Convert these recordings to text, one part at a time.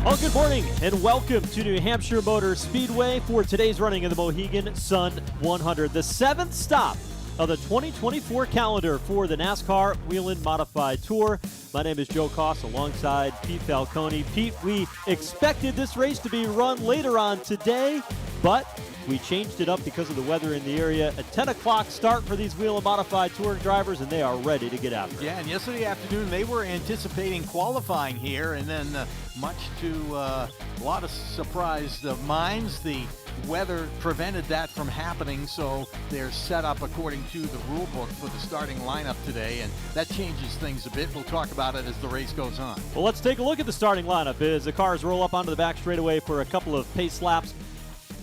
Well, good morning and welcome to New Hampshire Motor Speedway for today's running of the Mohegan Sun 100, the seventh stop of the 2024 calendar for the NASCAR Whelen Modified Tour. My name is Joe Koss alongside Pete Falcone. Pete, we expected this race to be run later on today, but we changed it up because of the weather in the area. A 10 o'clock start for these Whelen Modified Tour drivers, and they are ready to get after it. Yeah, and yesterday afternoon they were anticipating qualifying here, and then much to a lot of surprised minds, the weather prevented that from happening, so they're set up according to the rule book for the starting lineup today, and that changes things a bit. We'll talk about it as the race goes on. Well, let's take a look at the starting lineup as the cars roll up onto the back straightaway for a couple of pace laps.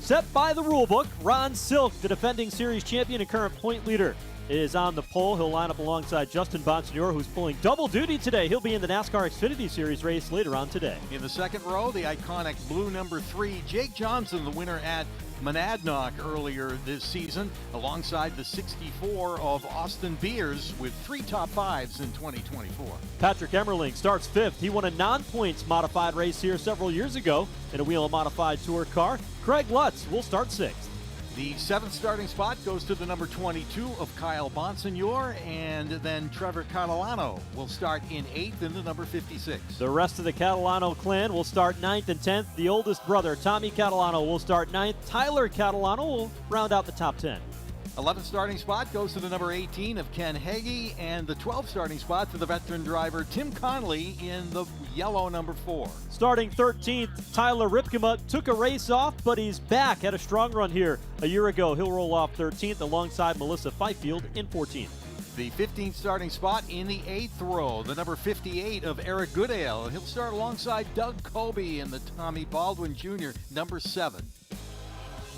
Set by the rule book, Ron Silk, the defending series champion and current point leader, is on the pole. He'll line up alongside Justin Bonsignore, who's pulling double duty today. He'll be in the NASCAR Xfinity Series race later on today. In the second row, the iconic blue number 3, Jake Johnson, the winner at Monadnock earlier this season, alongside the 64 of Austin Beers with 3 top 5s in 2024. Patrick Emmerling starts 5th. He won a non-points modified race here several years ago in a Whelen Modified Tour car. Craig Lutz will start 6th. The 7th starting spot goes to the number 22 of Kyle Bonsignore, and then Trevor Catalano will start in 8th in the number 56. The rest of the Catalano clan will start 9th and 10th. The oldest brother, Tommy Catalano, will start 9th. Tyler Catalano will round out the top 10. 11th starting spot goes to the number 18 of Ken Hagee, and the 12th starting spot to the veteran driver Tim Connolly in the yellow number 4. Starting 13th, Tyler Ripkema took a race off, but he's back. Had a strong run here a year ago. He'll roll off 13th alongside Melissa Fifield in 14th. The 15th starting spot in the 8th row, the number 58 of Eric Goodale. He'll start alongside Doug Colby in the Tommy Baldwin Jr. number 7.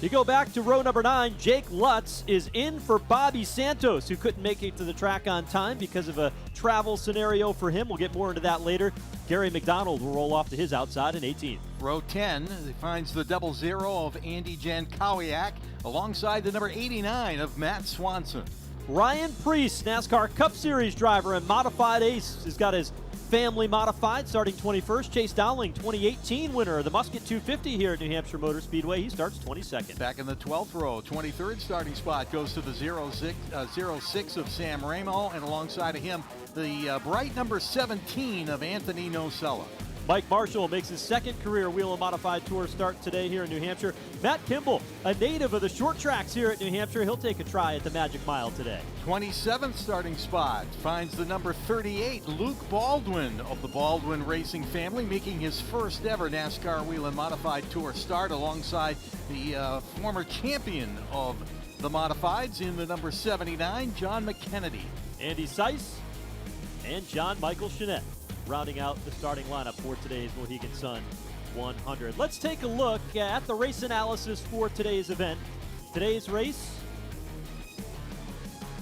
You go back to row number 9, Jake Lutz is in for Bobby Santos, who couldn't make it to the track on time because of a travel scenario for him. We'll get more into that later. Gary McDonald will roll off to his outside in 18th. Row 10 finds the 00 of Andy Jankowiak alongside the number 89 of Matt Swanson. Ryan Preece, NASCAR Cup Series driver and modified ace, has got his family modified, starting 21st. Chase Dowling, 2018 winner of the Musket 250 here at New Hampshire Motor Speedway. He starts 22nd. Back in the 12th row, 23rd starting spot goes to the 06 of Sam Ramo, and alongside of him, the bright number 17 of Anthony Nocella. Mike Marshall makes his second career Whelen Modified Tour start today here in New Hampshire. Matt Kimball, a native of the short tracks here at New Hampshire, he'll take a try at the Magic Mile today. 27th starting spot finds the number 38, Luke Baldwin of the Baldwin Racing family, making his first ever NASCAR Whelen Modified Tour start alongside the former champion of the Modifieds in the number 79, John McKennedy. Andy Seiss and John Michael Chenette rounding out the starting lineup for today's Mohegan Sun 100. Let's take a look at the race analysis for today's event. Today's race,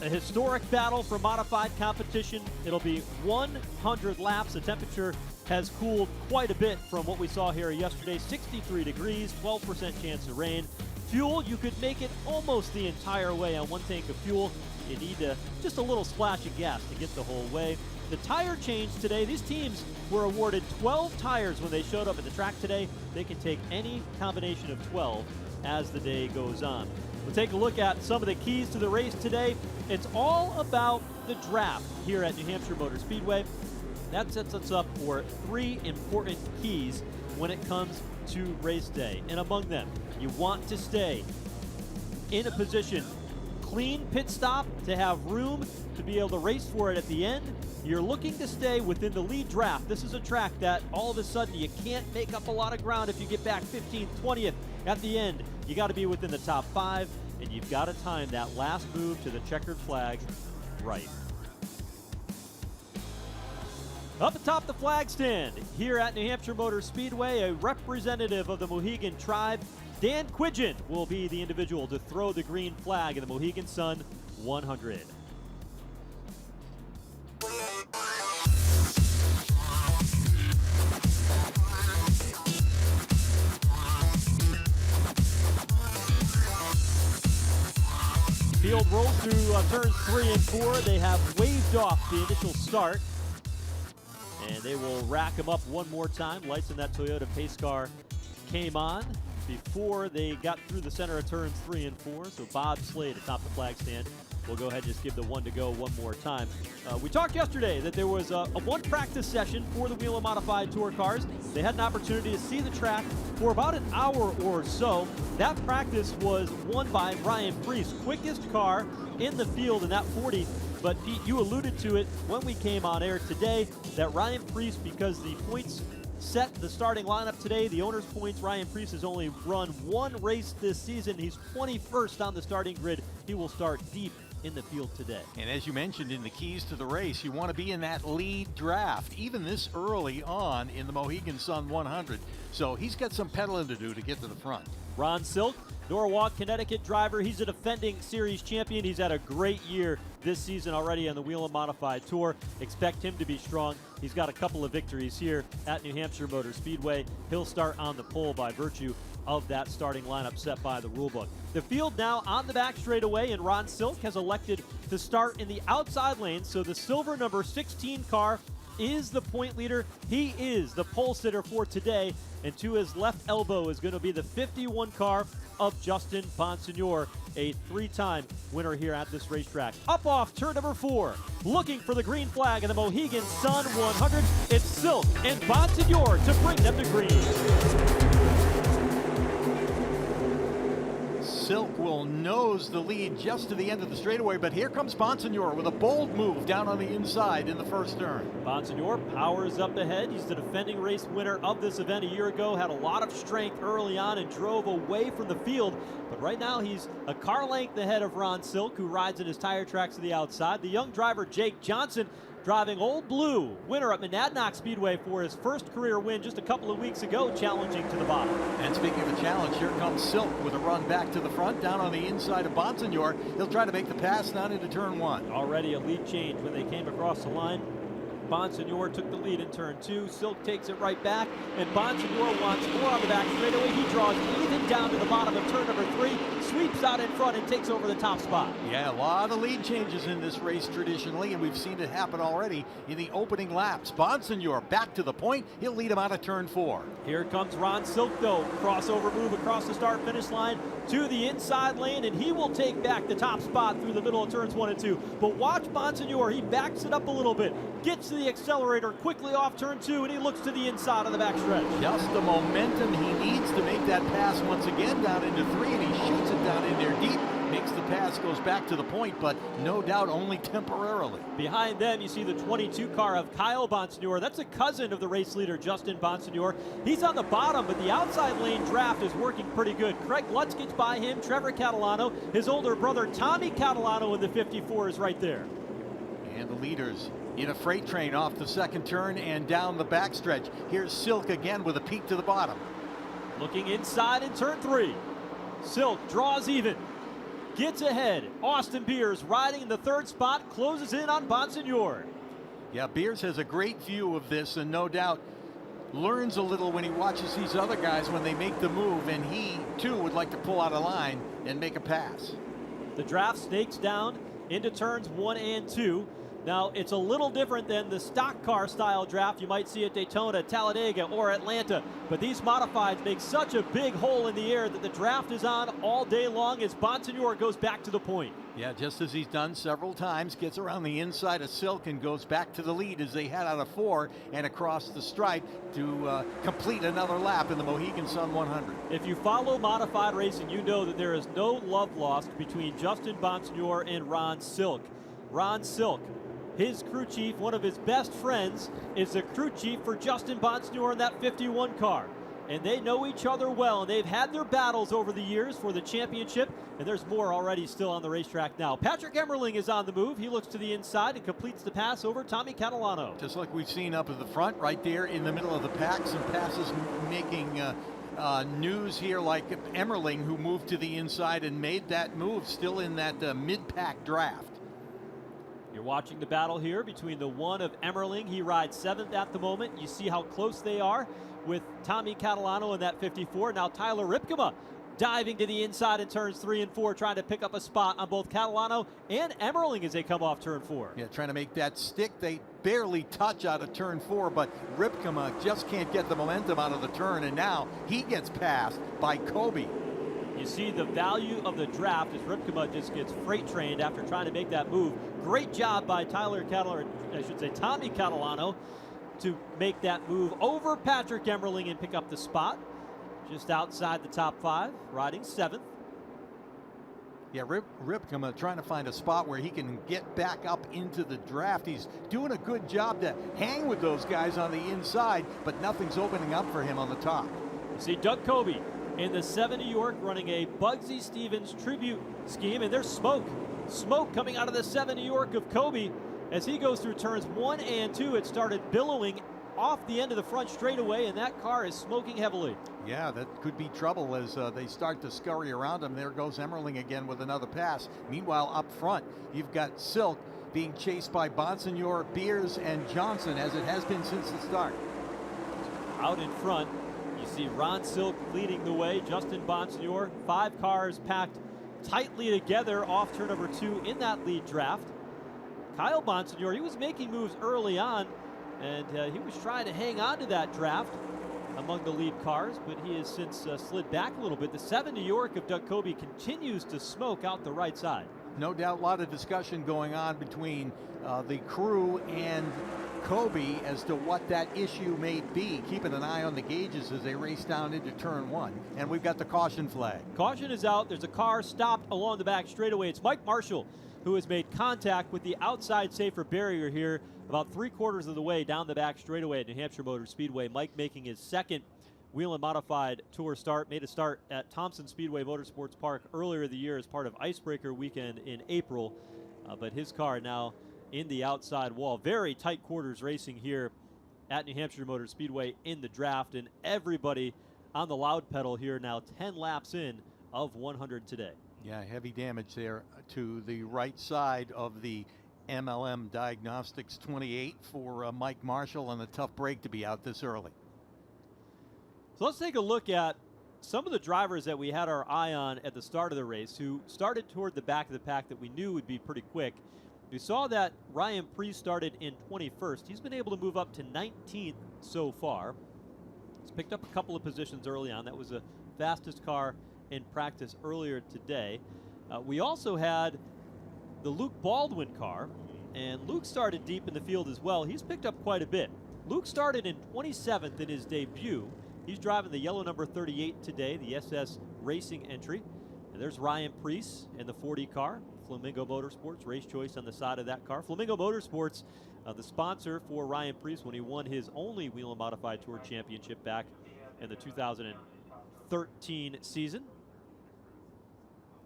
a historic battle for modified competition. It'll be 100 laps. The temperature has cooled quite a bit from what we saw here yesterday. 63 degrees, 12% chance of rain. Fuel, you could make it almost the entire way on one tank of fuel. You need just a little splash of gas to get the whole way. The tire change today, these teams were awarded 12 tires when they showed up at the track today. They can take any combination of 12 as the day goes on. We'll take a look at some of the keys to the race today. It's all about the draft here at New Hampshire Motor Speedway. That sets us up for 3 important keys when it comes to race day. And among them, you want to stay in a position, clean pit stop to have room to be able to race for it at the end. You're looking to stay within the lead draft. This is a track that all of a sudden you can't make up a lot of ground if you get back 15th, 20th. At the end, you got to be within the top 5, and you've got to time that last move to the checkered flag right. Up atop the flag stand here at New Hampshire Motor Speedway, a representative of the Mohegan tribe, Dan Quidgen, will be the individual to throw the green flag in the Mohegan Sun 100. Field rolls through turns 3 and 4. They have waved off the initial start. And they will rack them up one more time. Lights in that Toyota pace car came on before they got through the center of turns 3 and 4. So Bob Slade atop the flag stand. We'll go ahead and just give the one to go one more time. We talked yesterday that there was a one practice session for the Whelen Modified Tour cars. They had an opportunity to see the track for about an hour or so. That practice was won by Ryan Preece, quickest car in the field in that 40. But Pete, you alluded to it when we came on air today, that Ryan Preece, because the points set the starting lineup today, the owner's points, Ryan Preece has only run one race this season. He's 21st on the starting grid. He will start deep in the field today. And as you mentioned in the keys to the race, you want to be in that lead draft, even this early on in the Mohegan Sun 100. So he's got some pedaling to do to get to the front. Ron Silk, Norwalk, Connecticut driver. He's a defending series champion. He's had a great year this season already on the Whelen Modified Tour. Expect him to be strong. He's got a couple of victories here at New Hampshire Motor Speedway. He'll start on the pole by virtue of that starting lineup set by the rulebook. The field now on the back straightaway, and Ron Silk has elected to start in the outside lane. So the silver number 16 car is the point leader. He is the pole sitter for today, and to his left elbow is going to be the 51 car of Justin Bonsignor, a 3-time winner here at this racetrack. Up off turn number 4, looking for the green flag in the Mohegan Sun 100. It's Silk and Bonsignor to bring them to green. Silk will nose the lead just to the end of the straightaway, but here comes Bonsignor with a bold move down on the inside in the first turn. Bonsignor powers up ahead. He's the defending race winner of this event a year ago, had a lot of strength early on and drove away from the field. But right now he's a car length ahead of Ron Silk, who rides in his tire tracks to the outside. The young driver Jake Johnson driving Old Blue, winner at Monadnock Speedway for his first career win just a couple of weeks ago, challenging to the bottom. And speaking of a challenge, here comes Silk with a run back to the front, down on the inside of Bonsignor. He'll try to make the pass down into turn 1. Already a lead change when they came across the line. Bonsignor took the lead in turn 2. Silk takes it right back, and Bonsignor wants more on the back straightaway. He draws even down to the bottom of turn number 3, sweeps out in front and takes over the top spot. Yeah, a lot of lead changes in this race traditionally, and we've seen it happen already in the opening laps. Bonsignor back to the point. He'll lead him out of turn 4. Here comes Ron Silk, though. Crossover move across the start-finish line to the inside lane, and he will take back the top spot through the middle of turns 1 and 2. But watch Bonsignor. He backs it up a little bit, gets to the accelerator quickly off turn 2, and he looks to the inside of the backstretch. Just the momentum he needs to make that pass once again down into 3, and he shoots it down in there deep. Makes the pass, goes back to the point, but no doubt only temporarily. Behind them, you see the 22 car of Kyle Bonsignor. That's a cousin of the race leader, Justin Bonsignor. He's on the bottom, but the outside lane draft is working pretty good. Craig Lutz gets by him, Trevor Catalano. His older brother, Tommy Catalano, in the 54 is right there. And the leaders in a freight train off the second turn and down the backstretch. Here's Silk again with a peek to the bottom. Looking inside in turn 3. Silk draws even, gets ahead. Austin Beers riding in the 3rd spot, closes in on Bonsignor. Yeah, Beers has a great view of this, and no doubt learns a little when he watches these other guys when they make the move, and he too would like to pull out a line and make a pass. The draft snakes down into turns 1 and 2. Now, it's a little different than the stock car style draft you might see at Daytona, Talladega, or Atlanta. But these modifieds make such a big hole in the air that the draft is on all day long as Bonsignor goes back to the point. Yeah, just as he's done several times, gets around the inside of Silk and goes back to the lead as they head out of 4 and across the stripe to complete another lap in the Mohegan Sun 100. If you follow modified racing, you know that there is no love lost between Justin Bonsignor and Ron Silk. Ron Silk, his crew chief, one of his best friends, is the crew chief for Justin Bonsignor in that 51 car. And they know each other well, and they've had their battles over the years for the championship, and there's more already still on the racetrack now. Patrick Emmerling is on the move. He looks to the inside and completes the pass over Tommy Catalano. Just like we've seen up at the front, right there in the middle of the pack, some passes making news here, like Emmerling, who moved to the inside and made that move, still in that mid-pack draft. You're watching the battle here between the 1 of Emmerling. He rides 7th at the moment. You see how close they are with Tommy Catalano in that 54. Now Tyler Ripkema diving to the inside in turns 3 and 4, trying to pick up a spot on both Catalano and Emmerling as they come off turn 4. Yeah, trying to make that stick. They barely touch out of turn 4, but Ripkema just can't get the momentum out of the turn, and now he gets passed by Kobe. You see the value of the draft as Ripkema just gets freight trained after trying to make that move. Great job by Tommy Catalano to make that move over Patrick Emmerling and pick up the spot. Just outside the top 5, riding 7th. Yeah, Ripkema trying to find a spot where he can get back up into the draft. He's doing a good job to hang with those guys on the inside, but nothing's opening up for him on the top. You see Doug Kobe in the 7 New York running a Bugsy Stevens tribute scheme, and there's smoke coming out of the 7 New York of Kobe as he goes through turns 1 and 2. It started billowing off the end of the front straightaway, and that car is smoking heavily. Yeah, that could be trouble as they start to scurry around him. There goes Emmerling again with another pass. Meanwhile, up front, you've got Silk being chased by Bonsignor, Beers, and Johnson, as it has been since the start. Out in front, you see Ron Silk leading the way, Justin Bonsignor, 5 cars packed tightly together off turn number 2 in that lead draft. Kyle Bonsignor, he was making moves early on, and he was trying to hang on to that draft among the lead cars, but he has since slid back a little bit. The 7 New York of Doug Kobe continues to smoke out the right side. No doubt a lot of discussion going on between the crew and Kobe as to what that issue may be. Keeping an eye on the gauges as they race down into turn 1. And we've got the caution flag. Caution is out. There's a car stopped along the back straightaway. It's Mike Marshall who has made contact with the outside safer barrier here about 3/4 of the way down the back straightaway at New Hampshire Motor Speedway. Mike making his second Whelen Modified Tour start. Made a start at Thompson Speedway Motorsports Park earlier the year as part of Icebreaker Weekend in April. But his car now in the outside wall. Very tight quarters racing here at New Hampshire Motor Speedway in the draft. And everybody on the loud pedal here now 10 laps in of 100 today. Yeah, heavy damage there to the right side of the MLM Diagnostics 28 for Mike Marshall, and a tough break to be out this early. So let's take a look at some of the drivers that we had our eye on at the start of the race who started toward the back of the pack that we knew would be pretty quick. We saw that Ryan Priest started in 21st. He's been able to move up to 19th so far. He's picked up a couple of positions early on. That was the fastest car in practice earlier today. We also had the Luke Baldwin car, and Luke started deep in the field as well. He's picked up quite a bit. Luke started in 27th in his debut. He's driving the yellow number 38 today, the SS Racing entry. And there's Ryan Priest in the 40 car. Flamingo Motorsports, race choice on the side of that car. Flamingo Motorsports, the sponsor for Ryan Priest when he won his only Whelen Modified Tour Championship back in the 2013 season.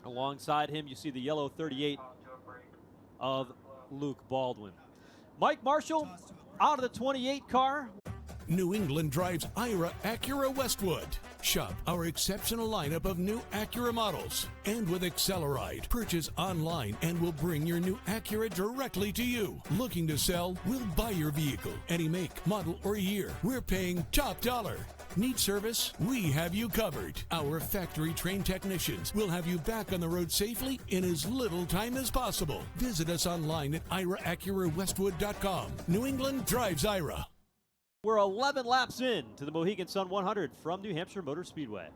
Alongside him, you see the yellow 38 of Luke Baldwin. Mike Marshall out of the 28 car. New England drives Ira Acura Westwood. Shop our exceptional lineup of new Acura models. And with Acceleride, purchase online and we'll bring your new Acura directly to you. Looking to sell? We'll buy your vehicle. Any make, model, or year. We're paying top dollar. Need service? We have you covered. Our factory-trained technicians will have you back on the road safely in as little time as possible. Visit us online at IraAcuraWestwood.com. New England drives Ira. We're 11 laps in to the Mohegan Sun 100 from New Hampshire Motor Speedway.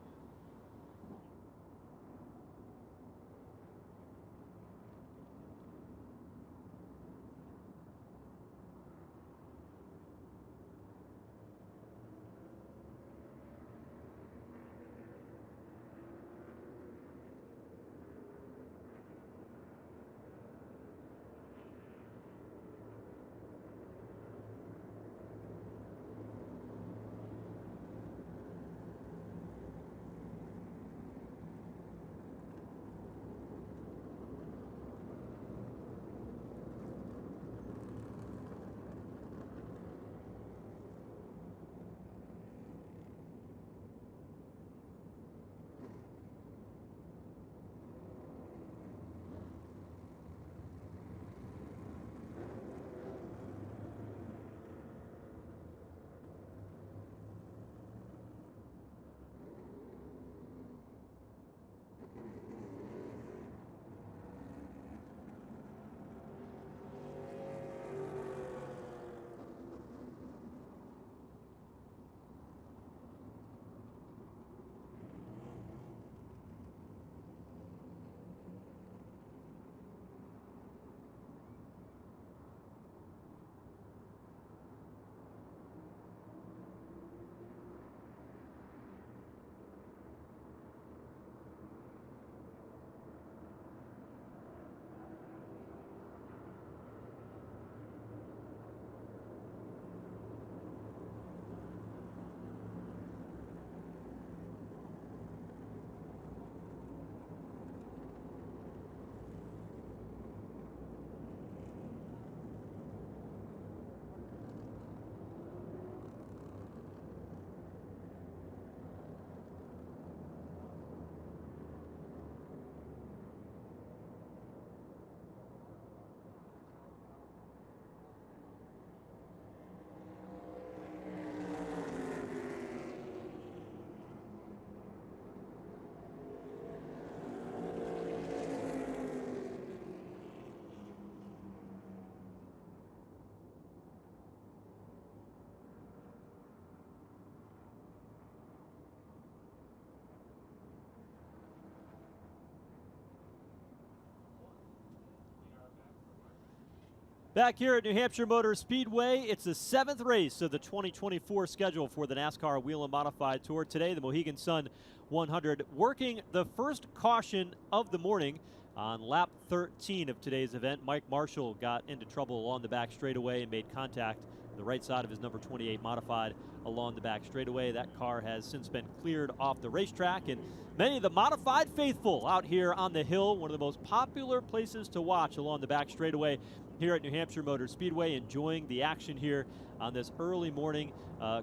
Back here at New Hampshire Motor Speedway, it's the 7th race of the 2024 schedule for the NASCAR Whelen Modified Tour. Today, the Mohegan Sun 100 working the first caution of the morning on lap 13 of today's event. Mike Marshall got into trouble along the back straightaway and made contact on the right side of his number 28 Modified along the back straightaway. That car has since been cleared off the racetrack, and many of the Modified faithful out here on the hill, one of the most popular places to watch along the back straightaway here at New Hampshire Motor Speedway, enjoying the action here on this early morning.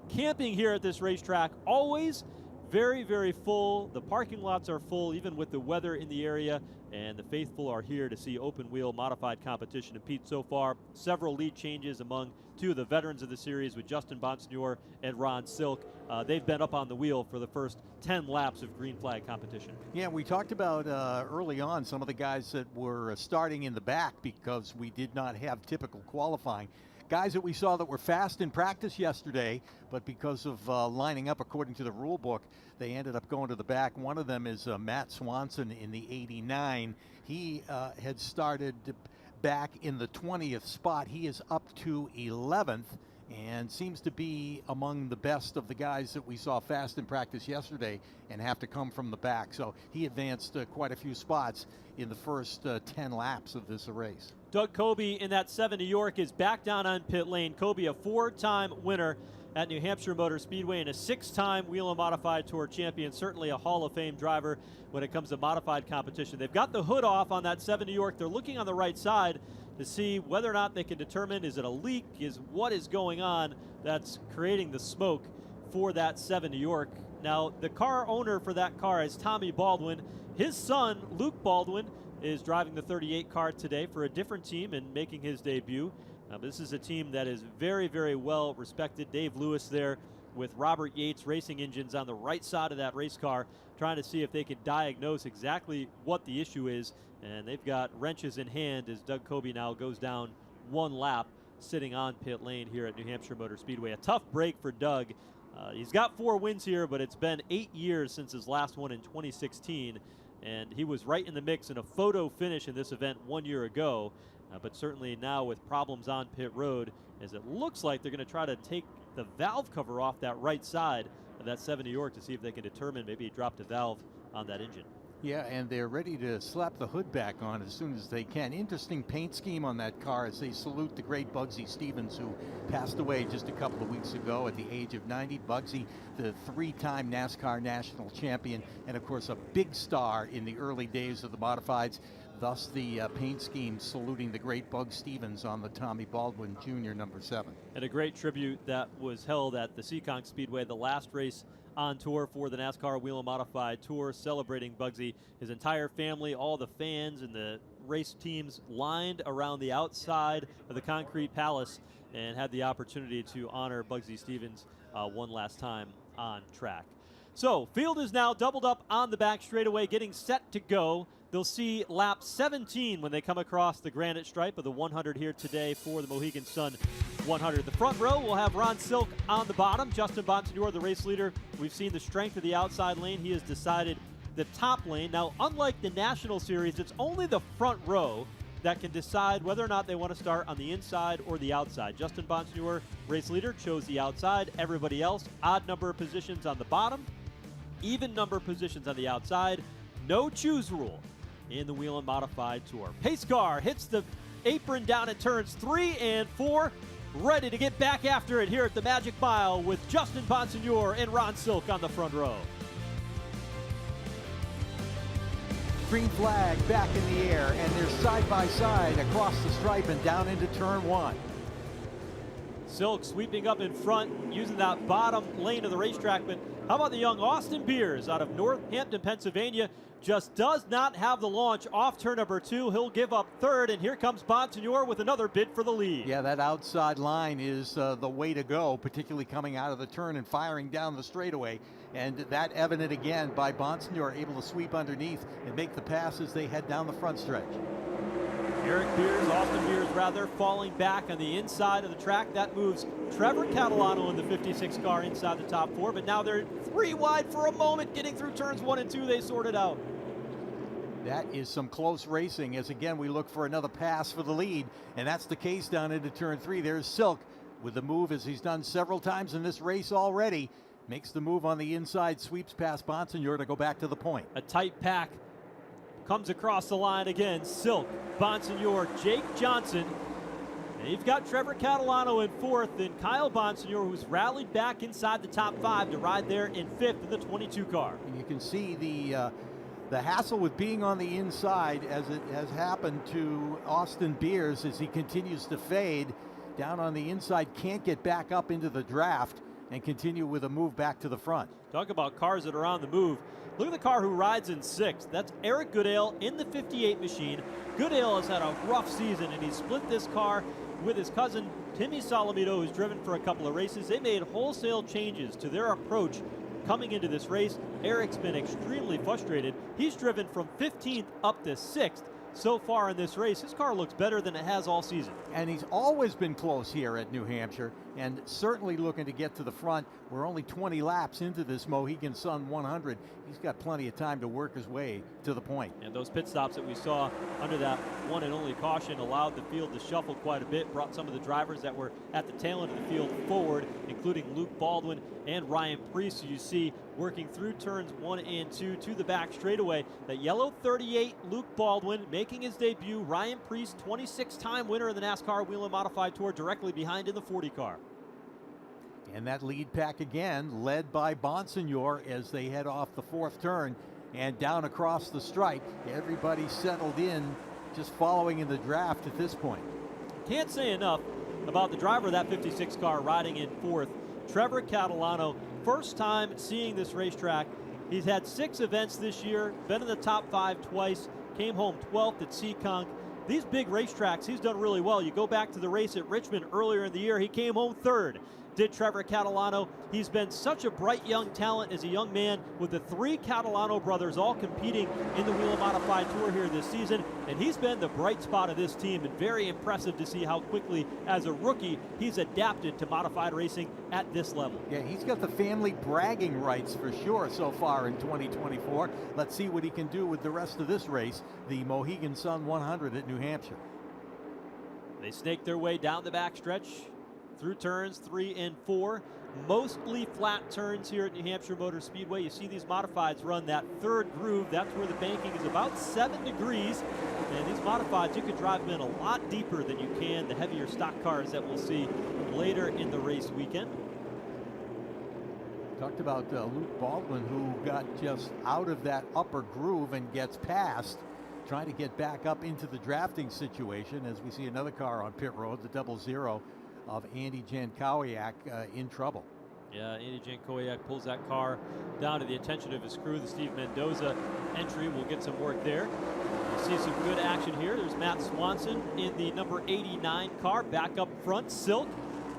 Camping here at this racetrack, always very, very full. The parking lots are full, even with the weather in the area, and the faithful are here to see open wheel modified competition. And Pete, so far, several lead changes among two of the veterans of the series with Justin Bonsignore and Ron Silk. They've been up on the wheel for the first 10 laps of green flag competition. Yeah, we talked about early on some of the guys that were starting in the back because we did not have typical qualifying. Guys that we saw that were fast in practice yesterday, but because of lining up according to the rule book, they ended up going to the back. One of them is Matt Swanson in the 89. He had started back in the 20th spot. He is up to 11th and seems to be among the best of the guys that we saw fast in practice yesterday and have to come from the back. So he advanced quite a few spots in the first 10 laps of this race. Doug Coby in that 7 New York is back down on pit lane. Coby, a 4-time winner at New Hampshire Motor Speedway and a 6-time Whelen Modified Tour champion. Certainly a Hall of Fame driver when it comes to modified competition. They've got the hood off on that 7 New York. They're looking on the right side to see whether or not they can determine, is it a leak, is what is going on that's creating the smoke for that 7 New York. Now, the car owner for that car is Tommy Baldwin. His son, Luke Baldwin, is driving the 38 car today for a different team and making his debut. This is a team that is very, very well respected. Dave Lewis there with Robert Yates Racing Engines on the right side of that race car, trying to see if they can diagnose exactly what the issue is. And they've got wrenches in hand as Doug Coby now goes down one lap, sitting on pit lane here at New Hampshire Motor Speedway. A tough break for Doug. He's got 4 wins here, but it's been 8 years since his last one in 2016. And he was right in the mix in a photo finish in this event 1 year ago. But certainly now with problems on pit road, as it looks like they're going to try to take the valve cover off that right side of that 7 New York to see if they can determine maybe he dropped a valve on that engine. Yeah, and they're ready to slap the hood back on as soon as they can. Interesting paint scheme on that car as they salute the great Bugsy Stevens, who passed away just a couple of weeks ago at the age of 90. Bugsy, the 3-time NASCAR national champion, and of course a big star in the early days of the modifieds. Thus the paint scheme saluting the great Bug Stevens on the Tommy Baldwin Jr. number 7. And a great tribute that was held at the Seekonk Speedway, the last race on tour for the NASCAR Whelen Modified Tour, celebrating Bugsy. His entire family, all the fans and the race teams lined around the outside of the Concrete Palace and had the opportunity to honor Bugsy Stevens one last time on track. So, field is now doubled up on the back straightaway, getting set to go. They'll see lap 17 when they come across the granite stripe of the 100 here today for the Mohegan Sun 100. The front row will have Ron Silk on the bottom. Justin Bonsignore, the race leader. We've seen the strength of the outside lane. He has decided the top lane. Now, unlike the National Series, it's only the front row that can decide whether or not they want to start on the inside or the outside. Justin Bonsignore, race leader, chose the outside. Everybody else, odd number of positions on the bottom, even number of positions on the outside. No choose rule in the Whelen Modified Tour. Pace car hits the apron down at turns 3 and 4. Ready to get back after it here at the Magic Mile with Justin Bonsignore and Ron Silk on the front row. Green flag back in the air, and they're side by side across the stripe and down into turn 1. Silk sweeping up in front, using that bottom lane of the racetrack. But how about the young Austin Beers out of Northampton, Pennsylvania? Just does not have the launch off turn number 2. He'll give up third, and here comes Bonsignore with another bid for the lead. Yeah, that outside line is the way to go, particularly coming out of the turn and firing down the straightaway. And that evident again by Bonsignore, able to sweep underneath and make the pass as they head down the front stretch. Austin Beers rather, falling back on the inside of the track. That moves Trevor Catalano in the 56 car inside the top 4, but now they're 3 wide for a moment, getting through turns 1 and 2. They sort it out. That is some close racing as again we look for another pass for the lead, and that's the case down into turn 3. There's Silk with the move as he's done several times in this race already. Makes the move on the inside, sweeps past Bonsignor to go back to the point. A tight pack comes across the line again. Silk, Bonsignor, Jake Johnson. And you've got Trevor Catalano in 4th and Kyle Bonsignor, who's rallied back inside the top 5 to ride there in 5th in the 22 car. And you can see the hassle with being on the inside as it has happened to Austin Beers as he continues to fade. Down on the inside, can't get back up into the draft and continue with a move back to the front. Talk about cars that are on the move. Look at the car who rides in 6th. That's Eric Goodale in the 58 machine. Goodale has had a rough season, and he split this car with his cousin Timmy Solomito, who's driven for a couple of races. They made wholesale changes to their approach coming into this race. Eric's been extremely frustrated. He's driven from 15th up to 6th. So far in this race, his car looks better than it has all season. And he's always been close here at New Hampshire and certainly looking to get to the front. We're only 20 laps into this Mohegan Sun 100. He's got plenty of time to work his way to the point. And those pit stops that we saw under that one and only caution allowed the field to shuffle quite a bit, brought some of the drivers that were at the tail end of the field forward, including Luke Baldwin and Ryan Preece, who you see working through turns 1 and 2 to the back straightaway. That yellow 38, Luke Baldwin, making his debut. Ryan Preece, 26-time winner of the NASCAR Whelen Modified Tour, directly behind in the 40 car. And that lead pack again, led by Bonsignor as they head off the 4th turn and down across the stripe. Everybody settled in, just following in the draft at this point. Can't say enough about the driver of that 56 car riding in 4th, Trevor Catalano. First time seeing this racetrack. He's had 6 events this year, been in the top 5 twice, came home 12th at Seekonk. These big racetracks, he's done really well. You go back to the race at Richmond earlier in the year, he came home 3rd. Did Trevor Catalano. He's been such a bright young talent as a young man, with the 3 Catalano brothers all competing in the Whelen Modified Tour here this season, and he's been the bright spot of this team, and very impressive to see how quickly, as a rookie, he's adapted to modified racing at this level. Yeah, he's got the family bragging rights for sure so far in 2024. Let's see what he can do with the rest of this race, the Mohegan Sun 100 at New Hampshire. They snake their way down the backstretch through turns 3 and 4. Mostly flat turns here at New Hampshire Motor Speedway. You see these modifieds run that 3rd groove. That's where the banking is about 7 degrees. And these modifieds, you can drive them in a lot deeper than you can the heavier stock cars that we'll see later in the race weekend. Talked about Luke Baldwin, who got just out of that upper groove and gets past, trying to get back up into the drafting situation as we see another car on pit road, the 00 of Andy Jankowiak in trouble. Yeah, Andy Jankowiak pulls that car down to the attention of his crew. The Steve Mendoza entry will get some work there. You see some good action here. There's Matt Swanson in the number 89 car, back up front. Silk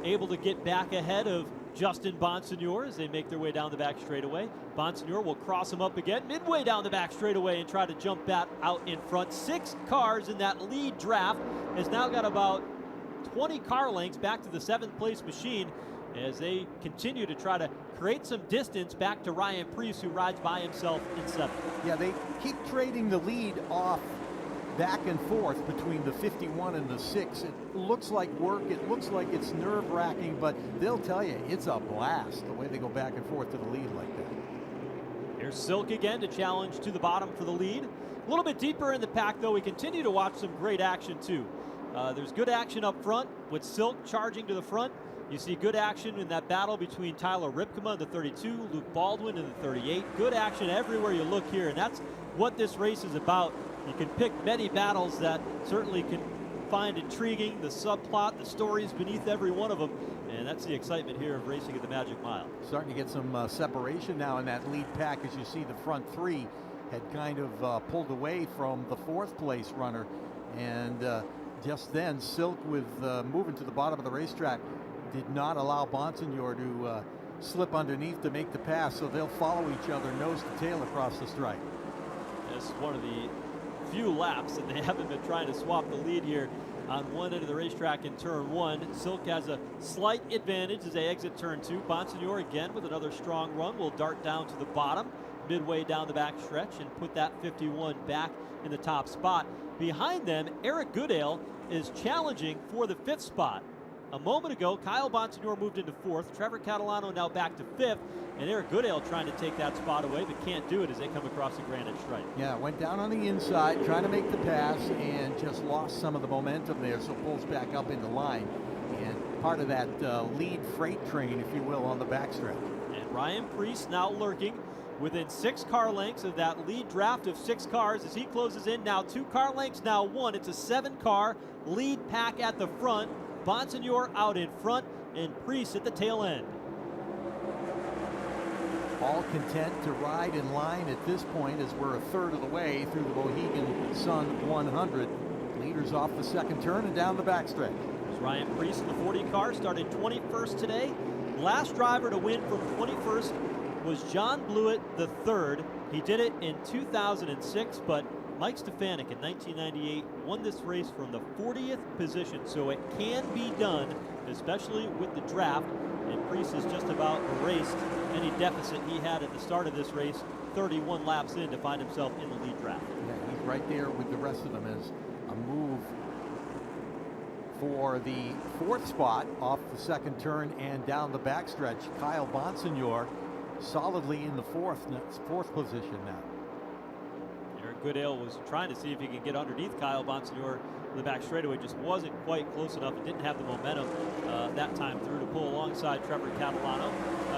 able to get back ahead of Justin Bonsignor as they make their way down the back straightaway. Bonsignor will cross him up again midway down the back straightaway and try to jump that out in front. 6 cars in that lead draft. Has now got about 20 car lengths back to the 7th place machine as they continue to try to create some distance back to Ryan Preece, who rides by himself in 7th. Yeah, they keep trading the lead off back and forth between the 51 and the 6. It looks like work, it looks like it's nerve-wracking, but they'll tell you it's a blast the way they go back and forth to the lead like that. Here's Silk again to challenge to the bottom for the lead. A little bit deeper in the pack, though. We continue to watch some great action, too. There's good action up front with Silk charging to the front. You see good action in that battle between Tyler Ripkema in the 32, Luke Baldwin in the 38. Good action everywhere you look here, and that's what this race is about. You can pick many battles that certainly can find intriguing, the subplot, the stories beneath every one of them, and that's the excitement here of racing at the Magic Mile. Starting to get some separation now in that lead pack as you see the front 3 had kind of pulled away from the 4th place runner, and just then Silk, with moving to the bottom of the racetrack, did not allow Bonsignor to slip underneath to make the pass, so they'll follow each other nose to tail across the stripe. This is one of the few laps that they haven't been trying to swap the lead here on one end of the racetrack in turn 1. Silk has a slight advantage as they exit turn 2. Bonsignor again with another strong run will dart down to the bottom. midway down the back stretch and put that 51 back in the top spot. Behind them, Eric Goodale is challenging for the 5th spot. A moment ago, Kyle Bonsignore moved into 4th. Trevor Catalano now back to 5th. And Eric Goodale trying to take that spot away, but can't do it as they come across the granite stripe. Yeah, went down on the inside, trying to make the pass, and just lost some of the momentum there, so pulls back up into line. And part of that lead freight train, if you will, on the backstretch. And Ryan Preece now lurking within 6 car lengths of that lead draft of 6 cars as he closes in. Now 2 car lengths, now 1. It's a 7-car lead pack at the front. Bonsignore out in front and Preece at the tail end. All content to ride in line at this point as we're a third of the way through the Mohegan Sun 100. Leaders off the second turn and down the backstretch. Ryan Preece in the 40 car started 21st today. Last driver to win from 21st was John Blewett III. He did it in 2006, but Mike Stefanik in 1998 won this race from the 40th position, so it can be done, especially with the draft. And Preece has just about erased any deficit he had at the start of this race, 31 laps in, to find himself in the lead draft. Yeah, he's right there with the rest of them as a move for the 4th spot off the second turn and down the backstretch. Kyle Bonsignore solidly in the 4th position now. Eric Goodale was trying to see if he could get underneath Kyle Bonsignore in the back straightaway, just wasn't quite close enough and didn't have the momentum that time through to pull alongside Trevor Catalano.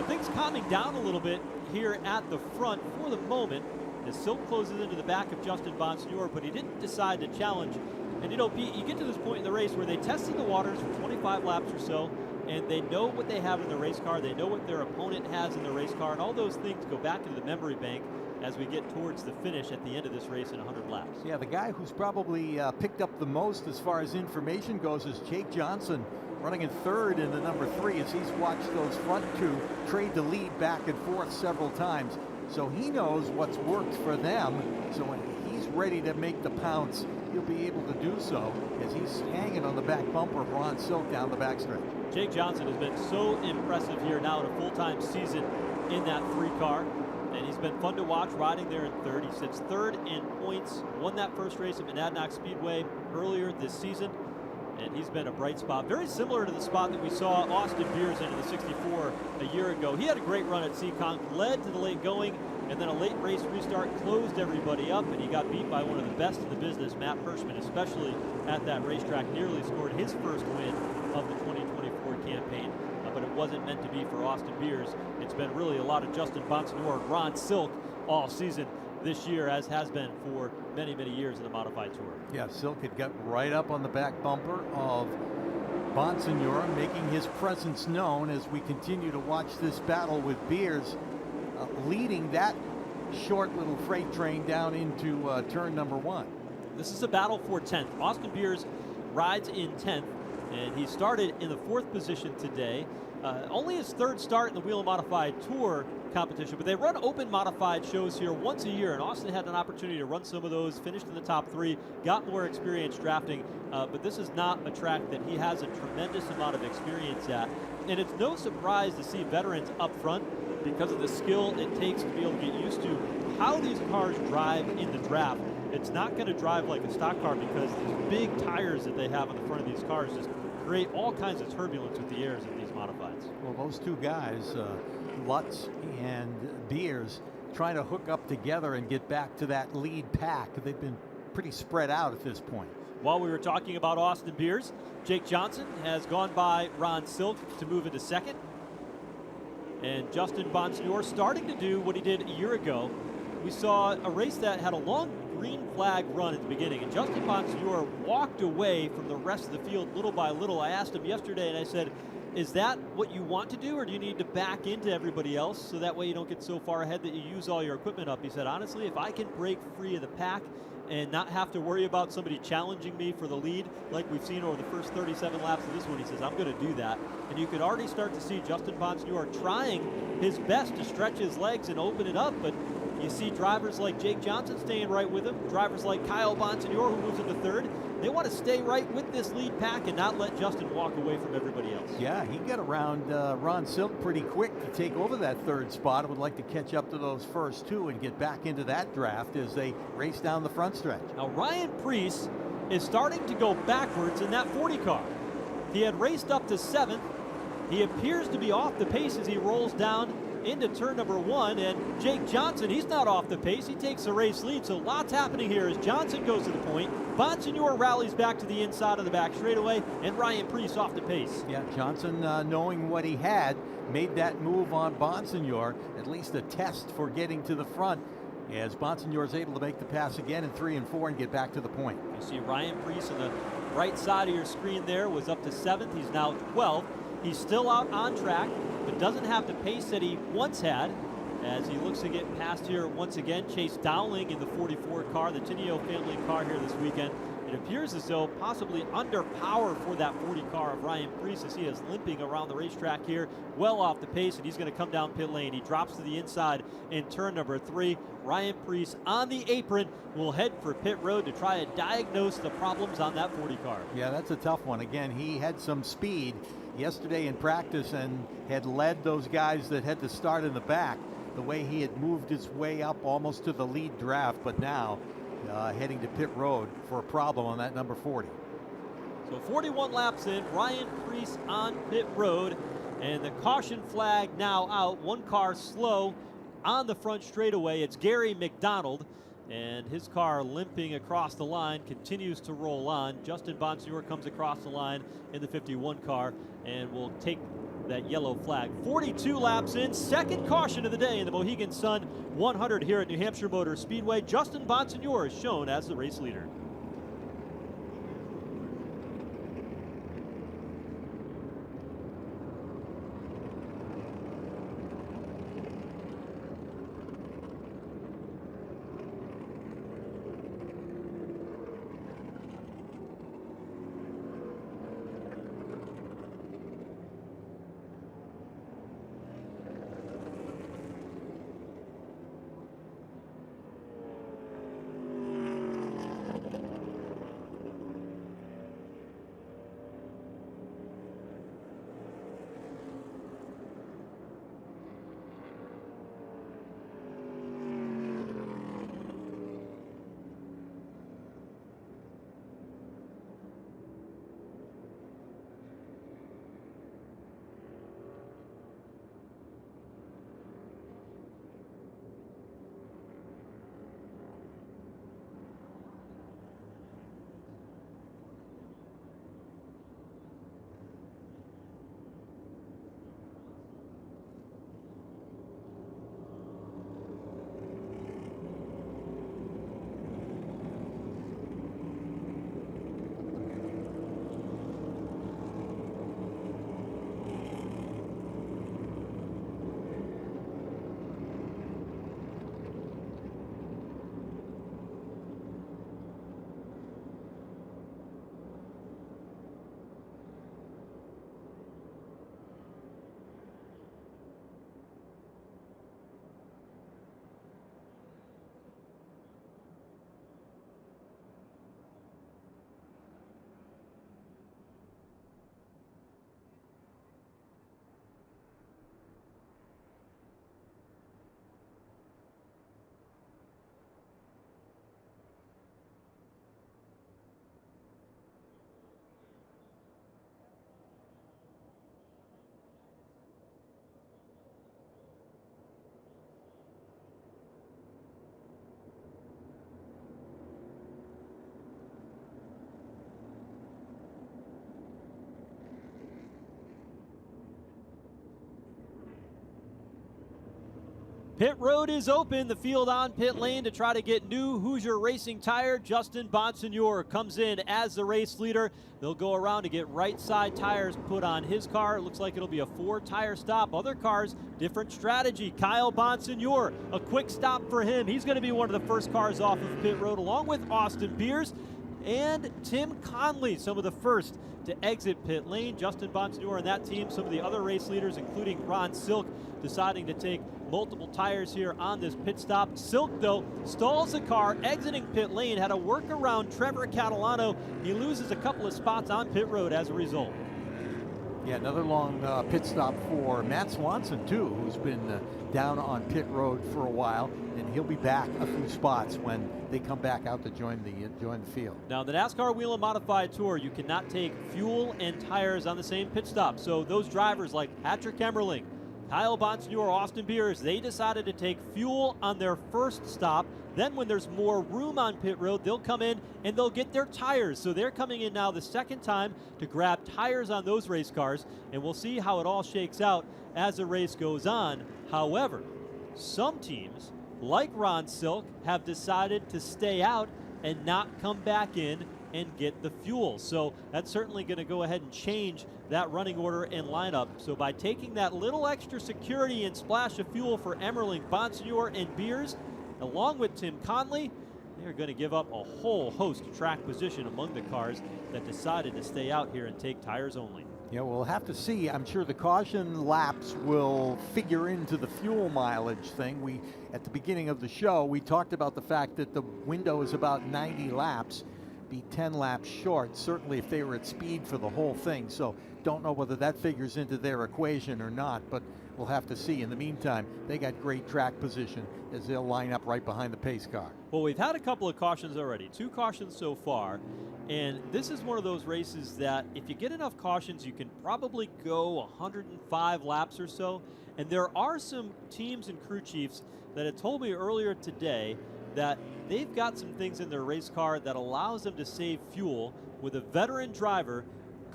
Things calming down a little bit here at the front for the moment as Silk closes into the back of Justin Bonsignore, but he didn't decide to challenge. And you know, Pete, you get to this point in the race where they tested the waters for 25 laps or so, and they know what they have in the race car, they know what their opponent has in the race car, and all those things go back into the memory bank as we get towards the finish at the end of this race in 100 laps. Yeah, the guy who's probably picked up the most as far as information goes is Jake Johnson, running in 3rd in the number 3 as he's watched those front 2 trade the lead back and forth several times. So he knows what's worked for them. So when he's ready to make the pounce, he'll be able to do so as he's hanging on the back bumper of Ron Silk down the backstretch. Jake Johnson has been so impressive here now in a full-time season in that 3 car. And he's been fun to watch riding there in 3rd. He sits 3rd in points, won that first race at Monadnock Speedway earlier this season. And he's been a bright spot, very similar to the spot that we saw Austin Beers in the 64 a year ago. He had a great run at Seekonk, led to the late going, and then a late race restart closed everybody up, and he got beat by one of the best in the business, Matt Hirschman, especially at that racetrack. Nearly scored his first win of the 2024 campaign, but it wasn't meant to be for Austin Beers. It's been really a lot of Justin Bonsignore, Ron Silk all season this year, as has been for many, many years in the Modified Tour. Yeah, Silk had got right up on the back bumper of Bonsignore, making his presence known as we continue to watch this battle with Beers leading that short little freight train down into turn number 1. This is a battle for 10th. Austin Beers rides in 10th, and he started in the 4th position today. Only his 3rd start in the Whelen Modified Tour competition, but they run open modified shows here once a year, and Austin had an opportunity to run some of those, finished in the top 3, got more experience drafting, but this is not a track that he has a tremendous amount of experience at. And it's no surprise to see veterans up front because of the skill it takes to be able to get used to how these cars drive in the draft. It's not going to drive like a stock car because these big tires that they have on the front of these cars just create all kinds of turbulence with the airs of these modifieds. Well, those 2 guys, Lutz and Beers, trying to hook up together and get back to that lead pack. They've been pretty spread out at this point. While we were talking about Austin Beers, Jake Johnson has gone by Ron Silk to move into 2nd. And Justin Bonsignore starting to do what he did a year ago. We saw a race that had a long green flag run at the beginning, and Justin Bonsignore walked away from the rest of the field little by little. I asked him yesterday, and I said, is that what you want to do, or do you need to back into everybody else so that way you don't get so far ahead that you use all your equipment up? He said, honestly, if I can break free of the pack and not have to worry about somebody challenging me for the lead like we've seen over the first 37 laps of this one, he says, I'm going to do that. And you could already start to see Justin Bonsignore trying his best to stretch his legs and open it up, but you see drivers like Jake Johnson staying right with him, drivers like Kyle Bonsignore, who moves into 3rd, They want to stay right with this lead pack and not let Justin walk away from everybody else. Yeah, he got around Ron Silk pretty quick to take over that third spot. I would like to catch up to those first two and get back into that draft as they race down the front stretch. Now Ryan Preece is starting to go backwards in that 40 car. He had raced up to 7th. He appears to be off the pace as he rolls down into turn number 1, and Jake Johnson, he's not off the pace. He takes the race lead, so lots happening here as Johnson goes to the point. Bonsignor rallies back to the inside of the back straightaway, and Ryan Preece off the pace. Yeah, Johnson, knowing what he had, made that move on Bonsignor, at least a test for getting to the front, as Bonsignor is able to make the pass again in 3 and 4 and get back to the point. You see Ryan Preece on the right side of your screen there was up to 7th. He's now 12th. He's still out on track, but doesn't have the pace that he once had as he looks to get past here once again. Chase Dowling in the 44 car, the Tinio family car here this weekend. It appears as though possibly under power for that 40 car of Ryan Preece as he is limping around the racetrack here, well off the pace, and he's going to come down pit lane. He drops to the inside in turn number 3. Ryan Preece on the apron will head for pit road to try and diagnose the problems on that 40 car. Yeah, that's a tough one. Again, he had some speed yesterday in practice and had led those guys that had to start in the back, the way he had moved his way up almost to the lead draft, but now heading to pit road for a problem on that number 40. So 41 laps in, Ryan Preece on pit road, and the caution flag now out. One car slow on the front straightaway. It's Gary McDonald, and his car limping across the line, continues to roll on. Justin Bonsignor comes across the line in the 51 car and will take that yellow flag. 42 laps in, second caution of the day in the Mohegan Sun 100 here at New Hampshire Motor Speedway. Justin Bonsignor is shown as the race leader. Pit road is open. The field on pit lane to try to get new Hoosier Racing tire. Justin Bonsignor comes in as the race leader. They'll go around to get right side tires put on his car. It looks like it'll be a 4-tire stop. Other cars, different strategy. Kyle Bonsignor, a quick stop for him. He's going to be one of the first cars off of pit road along with Austin Beers. and Tim Conley, some of the first to exit pit lane. Justin Bonsignore and that team, some of the other race leaders, including Ron Silk, deciding to take multiple tires here on this pit stop. Silk, though, stalls the car, exiting pit lane, had a work around Trevor Catalano. He loses a couple of spots on pit road as a result. Yeah, another long pit stop for Matt Swanson, too, who's been down on pit road for a while, and he'll be back a few spots when they come back out to join the field. Now, the NASCAR Whelen Modified Tour, you cannot take fuel and tires on the same pit stop. So those drivers like Patrick Emmerling, Kyle Bonsignore, Austin Beers, they decided to take fuel on their first stop. Then when there's more room on pit road, they'll come in and they'll get their tires. So they're coming in now the second time to grab tires on those race cars, and we'll see how it all shakes out as the race goes on. However, some teams, like Ron Silk, have decided to stay out and not come back in and get the fuel. So that's certainly going to go ahead and change that running order and lineup. So by taking that little extra security and splash of fuel for Emmerling, Bonsignore, and Beers, along with Tim Conley, they're going to give up a whole host of track position among the cars that decided to stay out here and take tires only. Yeah, we'll have to see. I'm sure the caution laps will figure into the fuel mileage thing. At the beginning of the show, we talked about the fact that the window is about 90 laps, be 10 laps short, certainly if they were at speed for the whole thing. So don't know whether that figures into their equation or not, but we'll have to see. In the meantime, they got great track position as they'll line up right behind the pace car. Well, we've had a couple of cautions already, 2 cautions so far, and this is one of those races that if you get enough cautions, you can probably go 105 laps or so. And there are some teams and crew chiefs that had told me earlier today that they've got some things in their race car that allows them to save fuel with a veteran driver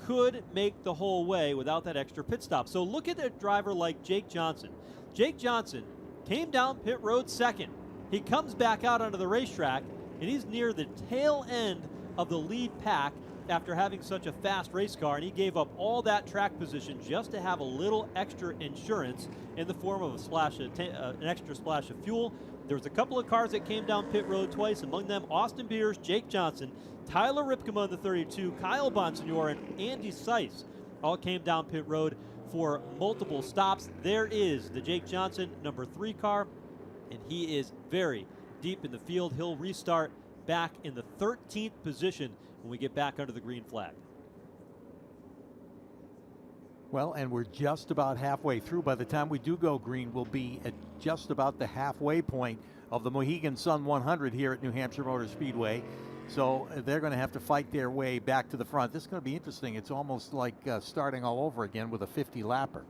could make the whole way without that extra pit stop. So look at a driver like Jake Johnson. Jake Johnson came down pit road second. He comes back out onto the racetrack, and he's near the tail end of the lead pack after having such a fast race car, and he gave up all that track position just to have a little extra insurance in the form of a splash, an extra splash of fuel. There was a couple of cars that came down pit road twice, among them Austin Beers, Jake Johnson, Tyler Ripkema in the 32, Kyle Bonsignore, and Andy Seiss all came down pit road for multiple stops. There is the Jake Johnson number 3 car, and he is very deep in the field. He'll restart back in the 13th position when we get back under the green flag. Well, and we're just about halfway through. By the time we do go green, we'll be at just about the halfway point of the Mohegan Sun 100 here at New Hampshire Motor Speedway. So they're going to have to fight their way back to the front. This is going to be interesting. It's almost like starting all over again with a 50-lapper.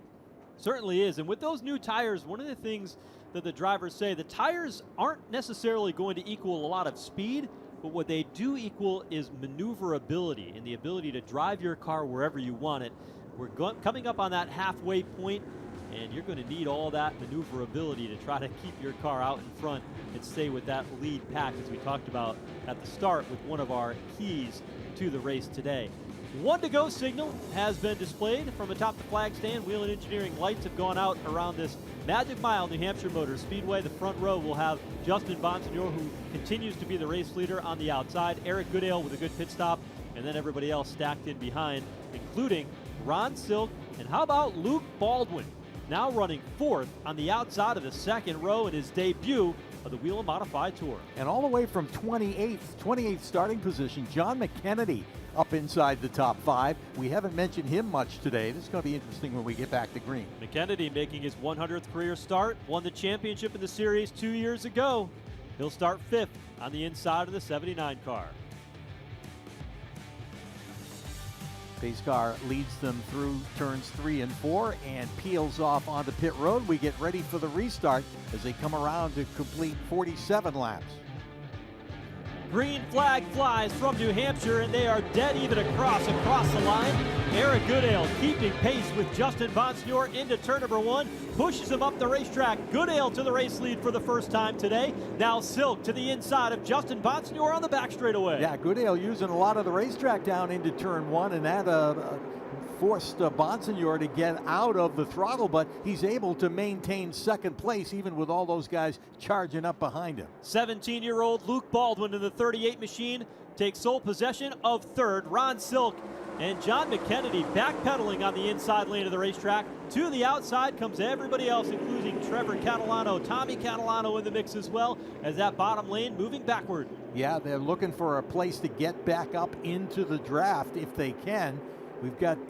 Certainly is. And with those new tires, one of the things that the drivers say, the tires aren't necessarily going to equal a lot of speed, but what they do equal is maneuverability and the ability to drive your car wherever you want it. We're coming up on that halfway point, and you're going to need all that maneuverability to try to keep your car out in front and stay with that lead pack, as we talked about at the start with one of our keys to the race today. 1 to go signal has been displayed from atop the flag stand. Whelen Engineering lights have gone out around this Magic Mile New Hampshire Motor Speedway. The front row will have Justin Bonsignore, who continues to be the race leader on the outside, Eric Goodale with a good pit stop, and then everybody else stacked in behind, including Ron Silk, and how about Luke Baldwin, now running 4th on the outside of the second row in his debut of the Whelen Modified Tour. And all the way from 28th starting position, John McKennedy up inside the top 5. We haven't mentioned him much today. This is going to be interesting when we get back to green. McKennedy making his 100th career start, won the championship in the series 2 years ago. He'll start 5th on the inside of the 79 car. Pace car leads them through turns 3 and 4 and peels off onto pit road. We get ready for the restart as they come around to complete 47 laps. Green flag flies from New Hampshire, and they are dead even across the line. Eric Goodale keeping pace with Justin Bonsignore into turn number 1, pushes him up the racetrack. Goodale to the race lead for the first time today. Now Silk to the inside of Justin Bonsignore on the back straightaway. Yeah, Goodale using a lot of the racetrack down into turn 1, and that forced Bonsignore to get out of the throttle, but he's able to maintain second place even with all those guys charging up behind him. 17-year-old Luke Baldwin in the 38 machine takes sole possession of third. Ron Silk and John McKennedy backpedaling on the inside lane of the racetrack. To the outside comes everybody else, including Trevor Catalano, Tommy Catalano in the mix as well, as that bottom lane moving backward. Yeah, they're looking for a place to get back up into the draft if they can. We've got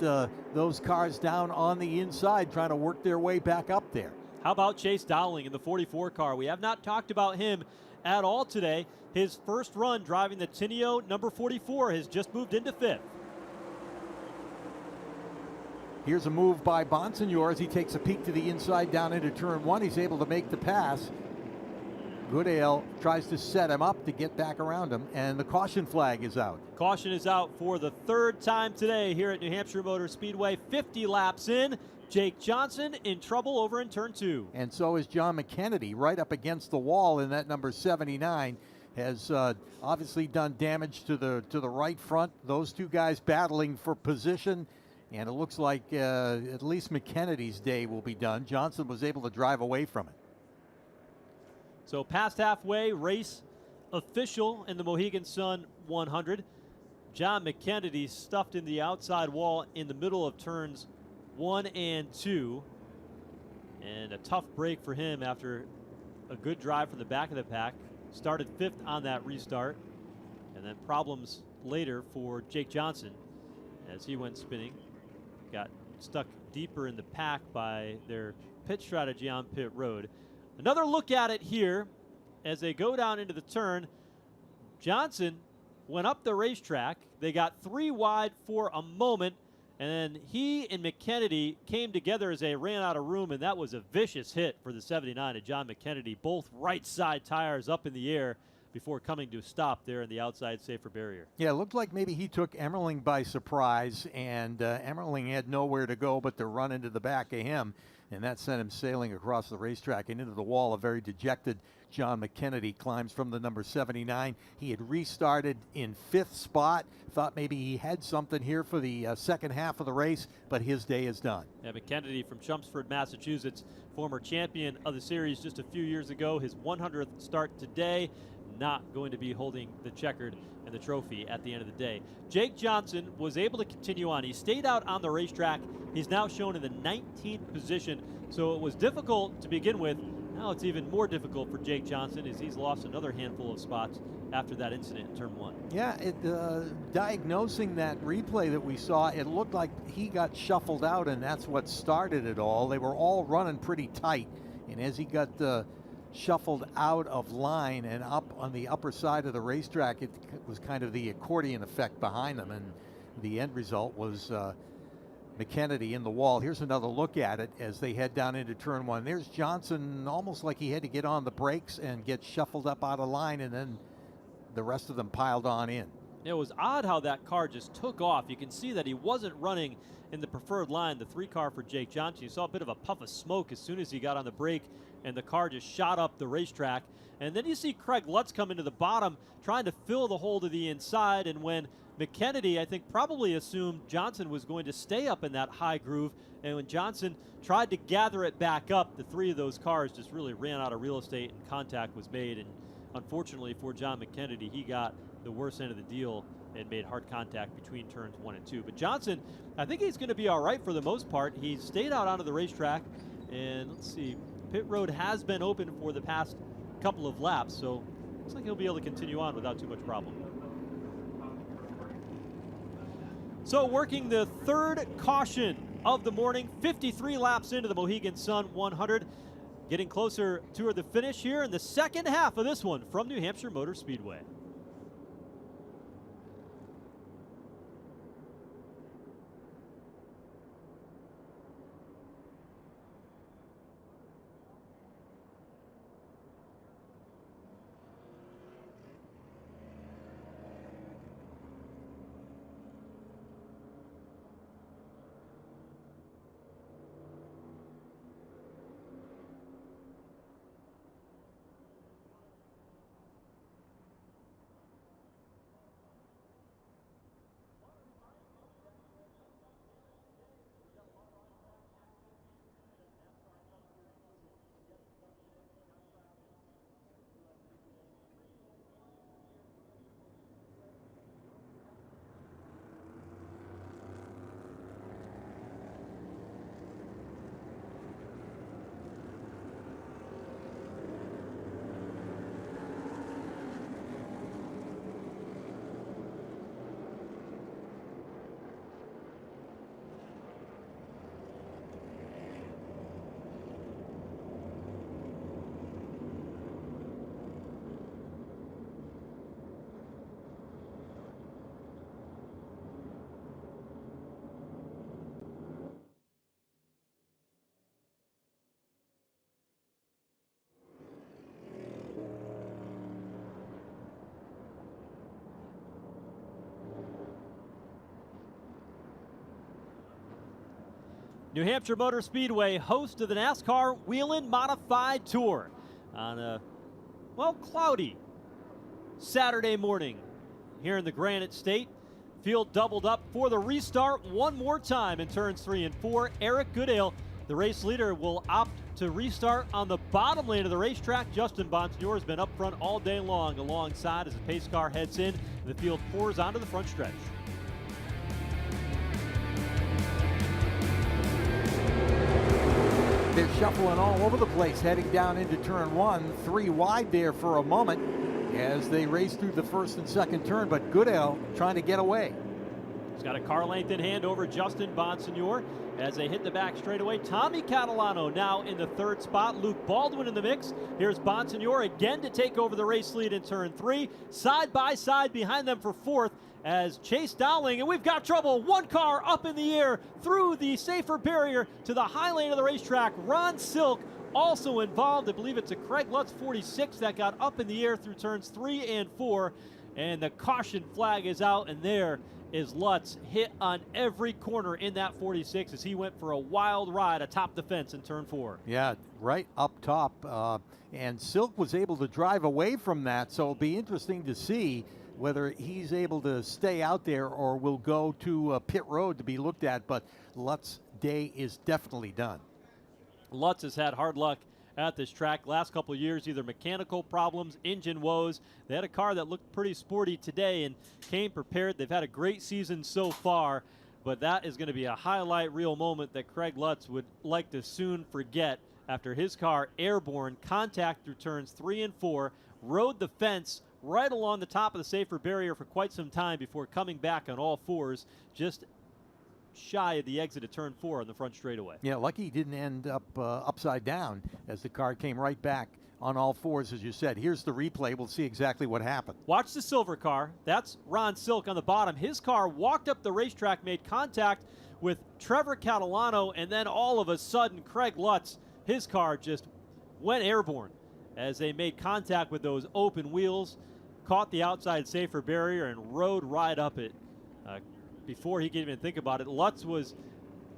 those cars down on the inside trying to work their way back up there. How about Chase Dowling in the 44 car? We have not talked about him at all today. His first run driving the Tineo number 44 has just moved into fifth. Here's a move by Bonsignor as he takes a peek to the inside down into turn one. He's able to make the pass. Goodale tries to set him up to get back around him, and the caution flag is out. Caution is out for the third time today here at New Hampshire Motor Speedway. 50 laps in. Jake Johnson in trouble over in turn two. And so is John McKennedy, right up against the wall in that number 79. Has obviously done damage to the right front. Those two guys battling for position. And it looks like at least McKennedy's day will be done. Johnson was able to drive away from it. So past halfway, race official in the Mohegan Sun 100. John McKennedy stuffed in the outside wall in the middle of turns 1 and 2. And a tough break for him after a good drive from the back of the pack. Started fifth on that restart. And then problems later for Jake Johnson as he went spinning. Got stuck deeper in the pack by their pit strategy on pit road. Another look at it here as they go down into the turn. Johnson went up the racetrack. They got 3 wide for a moment, and then he and McKennedy came together as they ran out of room, and that was a vicious hit for the 79 of John McKennedy. Both right side tires up in the air before coming to a stop there in the outside safer barrier. Yeah, it looked like maybe he took Emmerling by surprise, and Emmerling had nowhere to go but to run into the back of him, and that sent him sailing across the racetrack and into the wall. A very dejected John McKennedy climbs from the number 79. He had restarted in 5th spot, thought maybe he had something here for the second half of the race, but his day is done. Yeah, McKennedy from Chelmsford, Massachusetts, former champion of the series just a few years ago. His 100th start today. Not going to be holding the checkered and the trophy at the end of the day. Jake Johnson was able to continue on. He stayed out on the racetrack. He's now shown in the 19th position, so it was difficult to begin with. Now it's even more difficult for Jake Johnson as he's lost another handful of spots after that incident in turn one. Yeah, diagnosing that replay that we saw, it looked like he got shuffled out, and that's what started it all. They were all running pretty tight, and as he got shuffled out of line and up on the upper side of the racetrack, it was kind of the accordion effect behind them, and the end result was McKennedy in the wall. Here's another look at it as they head down into turn one. There's Johnson, almost like he had to get on the brakes and get shuffled up out of line, and then the rest of them piled on in. It was odd how that car just took off. You can see that he wasn't running in the preferred line, the 3 car for Jake Johnson. You saw a bit of a puff of smoke as soon as he got on the brake, and the car just shot up the racetrack. And then you see Craig Lutz come into the bottom trying to fill the hole to the inside, and when McKennedy, I think, probably assumed Johnson was going to stay up in that high groove, and when Johnson tried to gather it back up, the 3 of those cars just really ran out of real estate and contact was made. And unfortunately for John McKennedy, he got the worst end of the deal and made hard contact between turns 1 and 2. But Johnson, I think he's going to be all right for the most part. He stayed out onto the racetrack, and let's see, pit road has been open for the past couple of laps, so looks like he'll be able to continue on without too much problem. So working the third caution of the morning, 53 laps into the Mohegan Sun 100, getting closer to the finish here in the second half of this one from New Hampshire Motor Speedway. New Hampshire Motor Speedway, host of the NASCAR Whelen Modified Tour on a, well, cloudy Saturday morning here in the Granite State. Field doubled up for the restart one more time in turns 3 and 4. Eric Goodale, the race leader, will opt to restart on the bottom lane of the racetrack. Justin Bonsignor has been up front all day long alongside as the pace car heads in. The field pours onto the front stretch. They're shuffling all over the place, heading down into turn 1, 3 wide there for a moment as they race through the first and second turn, but Goodale trying to get away. He's got a car length in hand over Justin Bonsignor as they hit the back straightaway. Tommy Catalano now in the third spot. Luke Baldwin in the mix. Here's Bonsignor again to take over the race lead in turn 3. Side by side behind them for fourth as Chase Dowling, and we've got trouble. One car up in the air through the safer barrier to the high lane of the racetrack. Ron Silk also involved. I believe it's a Craig Lutz 46 that got up in the air through turns 3 and 4. And the caution flag is out, and there is Lutz, hit on every corner in that 46 as he went for a wild ride atop the fence in turn 4. Yeah, right up top. And Silk was able to drive away from that, so it'll be interesting to see whether he's able to stay out there or will go to pit road to be looked at. But Lutz's day is definitely done. Lutz has had hard luck at this track last couple of years, either mechanical problems, engine woes. They had a car that looked pretty sporty today and came prepared. They've had a great season so far, but that is going to be a highlight reel moment that Craig Lutz would like to soon forget after his car airborne contact through turns 3 and 4, rode the fence right along the top of the safer barrier for quite some time before coming back on all fours just shy of the exit of turn 4 on the front straightaway. Yeah, lucky he didn't end up upside down as the car came right back on all fours, as you said. Here's the replay. We'll see exactly what happened. Watch the silver car. That's Ron Silk on the bottom. His car walked up the racetrack, made contact with Trevor Catalano, and then all of a sudden, Craig Lutz, his car just went airborne as they made contact with those open wheels, caught the outside safer barrier, and rode right up it. Before he could even think about it, Lutz was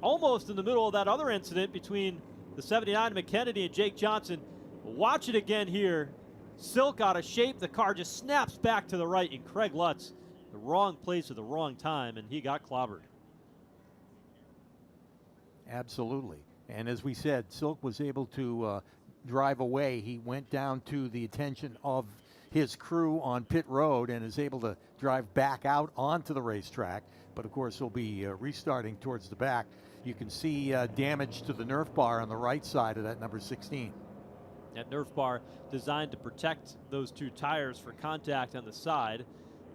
almost in the middle of that other incident between the 79 McKennedy and Jake Johnson. Watch it again here. Silk out of shape. The car just snaps back to the right, and Craig Lutz, the wrong place at the wrong time, and he got clobbered. Absolutely. And as we said, Silk was able to drive away. He went down to the attention of his crew on pit road and is able to drive back out onto the racetrack. But of course, he'll be restarting towards the back. You can see damage to the Nerf bar on the right side of that number 16. That Nerf bar designed to protect those two tires for contact on the side.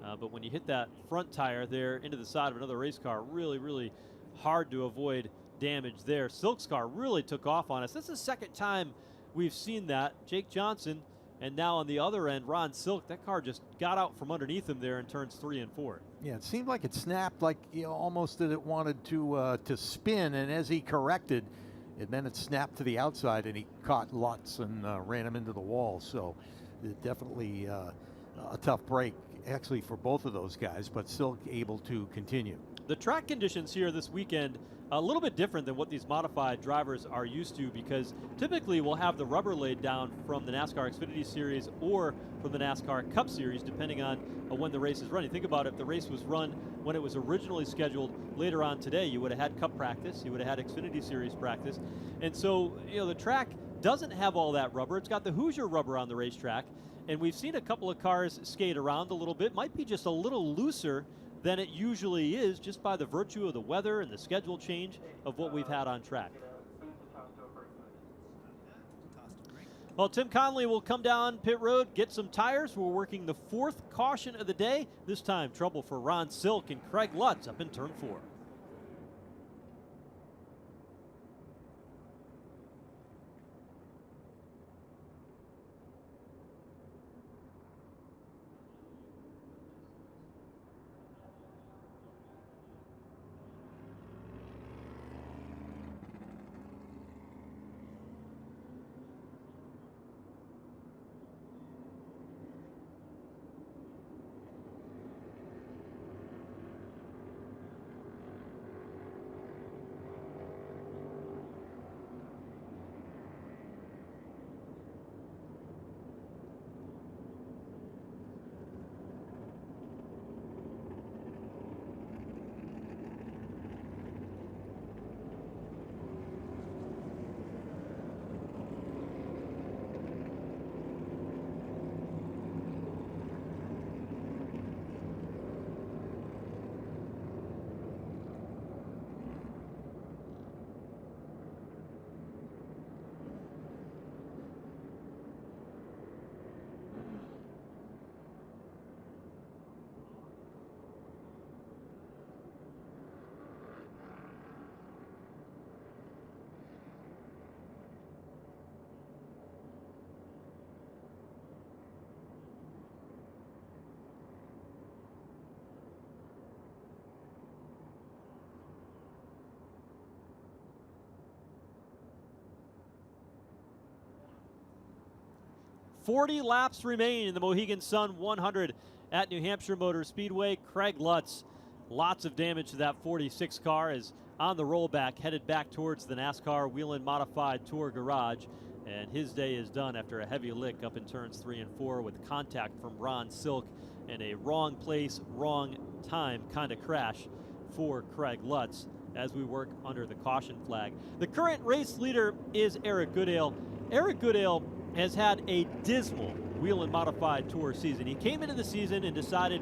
But when you hit that front tire there into the side of another race car, really, really hard to avoid damage there. Silk's car really took off on us. This is the second time we've seen that. Jake Johnson, and now on the other end, Ron Silk, that car just got out from underneath him there in turns 3 and 4. Yeah, it seemed like it snapped, like almost that it wanted to spin, and as he corrected, and then it snapped to the outside, and he caught Lutz and ran him into the wall. So definitely a tough break, actually, for both of those guys, but Silk able to continue. The track conditions here this weekend a little bit different than what these modified drivers are used to, because typically we'll have the rubber laid down from the NASCAR Xfinity Series or from the NASCAR Cup Series, depending on when the race is running. Think about it, if the race was run when it was originally scheduled later on today, you would have had Cup practice, you would have had Xfinity Series practice. And so, the track doesn't have all that rubber. It's got the Hoosier rubber on the racetrack, and we've seen a couple of cars skate around a little bit. Might be just a little looser than it usually is, just by the virtue of the weather and the schedule change of what we've had on track. Well, Tim Conley will come down pit road, get some tires. We're working the 4th caution of the day. This time, trouble for Ron Silk and Craig Lutz up in turn 4. 40 laps remain in the Mohegan Sun 100 at New Hampshire Motor Speedway. Craig Lutz, lots of damage to that 46 car, is on the rollback, headed back towards the NASCAR Whelen Modified Tour Garage. And his day is done after a heavy lick up in turns 3 and 4 with contact from Ron Silk and a wrong place, wrong time kind of crash for Craig Lutz as we work under the caution flag. The current race leader is Eric Goodale. Eric Goodale has had a dismal Whelen Modified Tour season. He came into the season and decided,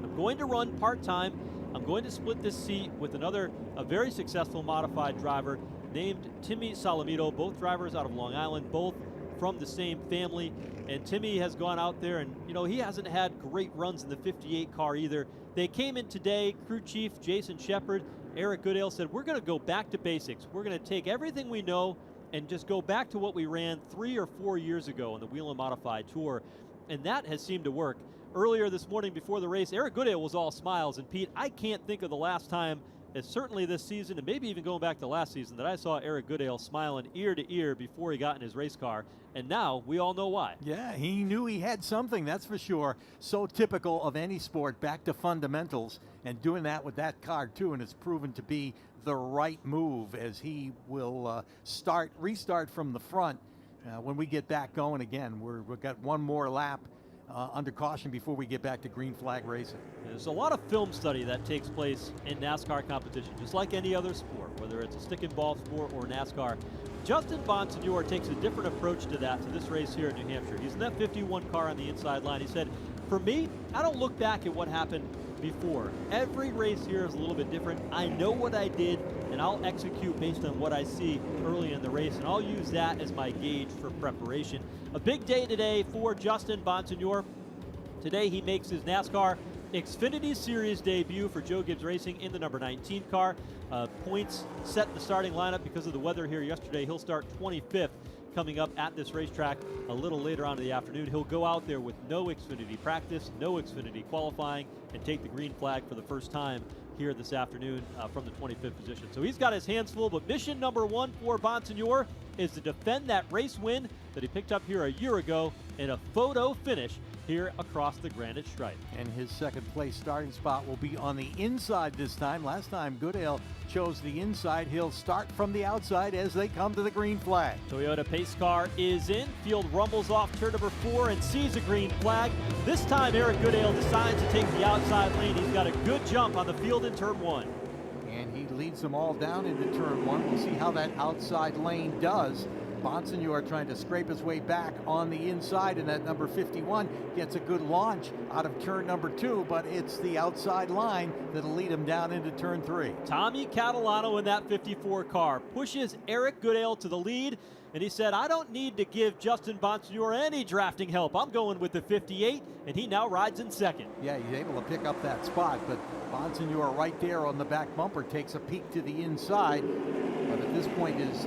I'm going to run part-time. I'm going to split this seat with a very successful modified driver named Timmy Salamito, both drivers out of Long Island, both from the same family. And Timmy has gone out there and, he hasn't had great runs in the 58 car either. They came in today, crew chief Jason Shepard, Eric Goodale said, we're going to go back to basics. We're going to take everything we know and just go back to what we ran 3 or 4 years ago in the Whelen Modified Tour. And that has seemed to work. Earlier this morning before the race, Eric Goodale was all smiles. And Pete, I can't think of the last time, certainly this season, and maybe even going back to last season, that I saw Eric Goodale smiling ear to ear before he got in his race car. And now we all know why. Yeah, he knew he had something, that's for sure. So typical of any sport, back to fundamentals, and doing that with that car too, and it's proven to be the right move as he will restart from the front when we get back going again. We've got one more lap under caution before we get back to green flag racing. There's a lot of film study that takes place in NASCAR competition, just like any other sport, whether it's a stick and ball sport or NASCAR. Justin Bonsignore takes a different approach to this race here in New Hampshire. He's in that 51 car on the inside line. He said, for me, I don't look back at what happened before. Every race here is a little bit different. I know what I did, and I'll execute based on what I see early in the race, and I'll use that as my gauge for preparation. A big day today for Justin Bonsignore. Today he makes his NASCAR Xfinity Series debut for Joe Gibbs Racing in the number 19 car. Points set in the starting lineup because of the weather here yesterday. He'll start 25th coming up at this racetrack a little later on in the afternoon. He'll go out there with no Xfinity practice, no Xfinity qualifying, and take the green flag for the first time here this afternoon from the 25th position. So he's got his hands full, but mission number one for Bonsignore is to defend that race win that he picked up here a year ago in a photo finish here across the granite stripe. And his second place starting spot will be on the inside this time. Last time Goodale chose the inside. He'll start from the outside as they come to the green flag. Toyota pace car is in. Field rumbles off turn number 4 and sees a green flag. This time Eric Goodale decides to take the outside lane. He's got a good jump on the field in turn 1. And he leads them all down into turn 1. We'll see how that outside lane does. Bonsignore trying to scrape his way back on the inside, and that number 51 gets a good launch out of turn number 2, but it's the outside line that'll lead him down into turn 3. Tommy Catalano in that 54 car pushes Eric Goodale to the lead, and he said, I don't need to give Justin Bonsignore any drafting help. I'm going with the 58, and he now rides in second. Yeah, he's able to pick up that spot, but Bonsignore right there on the back bumper takes a peek to the inside, but at this point is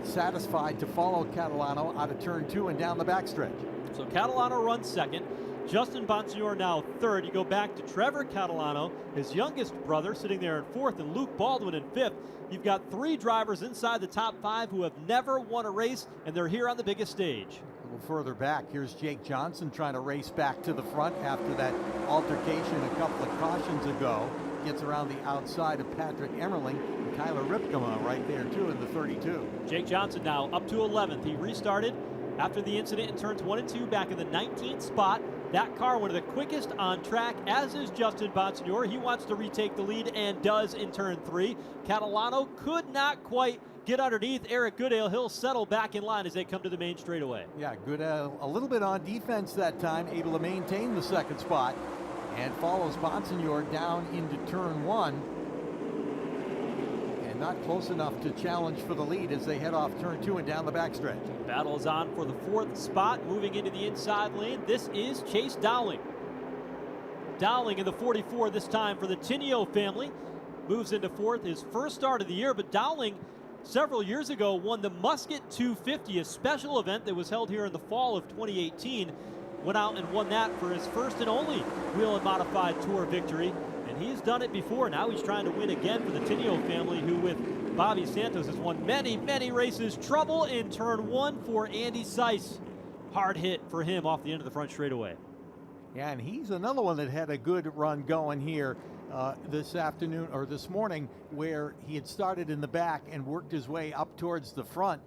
satisfied to follow Catalano out of turn 2 and down the backstretch. So Catalano runs second. Justin Bonsignore now third. You go back to Trevor Catalano, his youngest brother, sitting there in fourth, and Luke Baldwin in fifth. You've got 3 drivers inside the top 5 who have never won a race, and they're here on the biggest stage. A little further back, here's Jake Johnson trying to race back to the front after that altercation a couple of cautions ago. Gets around the outside of Patrick Emmerling. Tyler Ripkema right there too in the 32. Jake Johnson now up to 11th. He restarted after the incident in turns 1 and 2 back in the 19th spot. That car one of the quickest on track, as is Justin Bonsignore. He wants to retake the lead and does in turn 3. Catalano could not quite get underneath Eric Goodale. He'll settle back in line as they come to the main straightaway. Yeah, Goodale a little bit on defense that time, able to maintain the second spot and follows Bonsignore down into turn 1. Not close enough to challenge for the lead as they head off turn 2 and down the backstretch. Battle is on for the 4th spot, moving into the inside lane. This is Chase Dowling. Dowling in the 44 this time for the Tinio family. Moves into 4th, his first start of the year, but Dowling several years ago won the Musket 250, a special event that was held here in the fall of 2018. Went out and won that for his first and only Whelen Modified Tour victory. And he's done it before. Now he's trying to win again for the Tinio family, who with Bobby Santos has won many, many races. Trouble in turn 1 for Andy Seiss. hard hit for him off the end of the front straightaway. Yeah, and he's another one that had a good run going here this afternoon or this morning, where he had started in the back and worked his way up towards the front,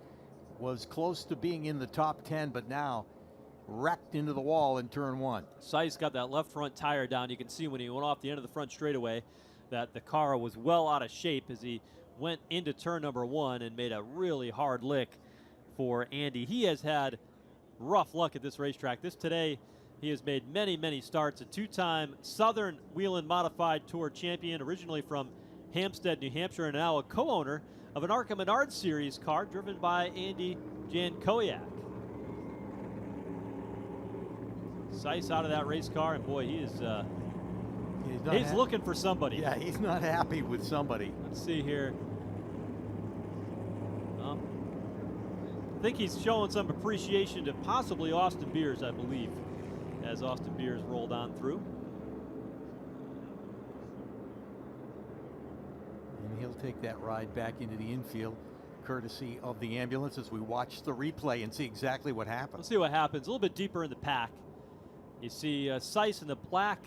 was close to being in the top 10, but now wrecked into the wall in turn 1. Seiss got that left front tire down. You can see when he went off the end of the front straightaway that the car was well out of shape as he went into turn number 1 and made a really hard lick for Andy. He has had rough luck at this racetrack. Today, he has made many starts. A 2-time Southern Whelen Modified Tour champion, originally from Hampstead, New Hampshire, and now a co-owner of an ARCA Menard Series car driven by Andy Jankowiak. Seiss out of that race car, and boy, he's looking for somebody. Yeah, he's not happy with somebody. Let's see here. I think he's showing some appreciation to possibly Austin Beers, I believe, as Austin Beers rolled on through. And he'll take that ride back into the infield, courtesy of the ambulance, as we watch the replay and see exactly what happens. Let's see what happens. A little bit deeper in the pack. You see Seiss in the black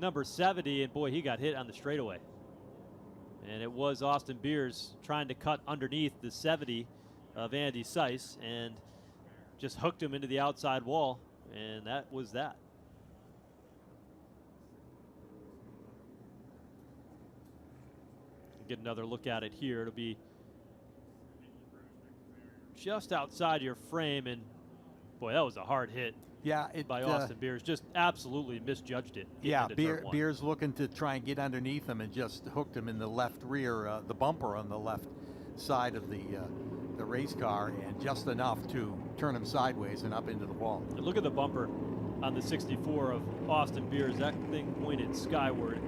number 70, and boy, he got hit on the straightaway. And it was Austin Beers trying to cut underneath the 70 of Andy Seiss and just hooked him into the outside wall, and that was that. Get another look at it here. It'll be just outside your frame, and boy, that was a hard hit. Yeah, by Austin Beers. Just absolutely misjudged it. Yeah, Beers looking to try and get underneath him and just hooked him in the left rear, the bumper on the left side of the race car, and just enough to turn him sideways and up into the wall. And look at the bumper on the 64 of Austin Beers. That thing pointed skyward.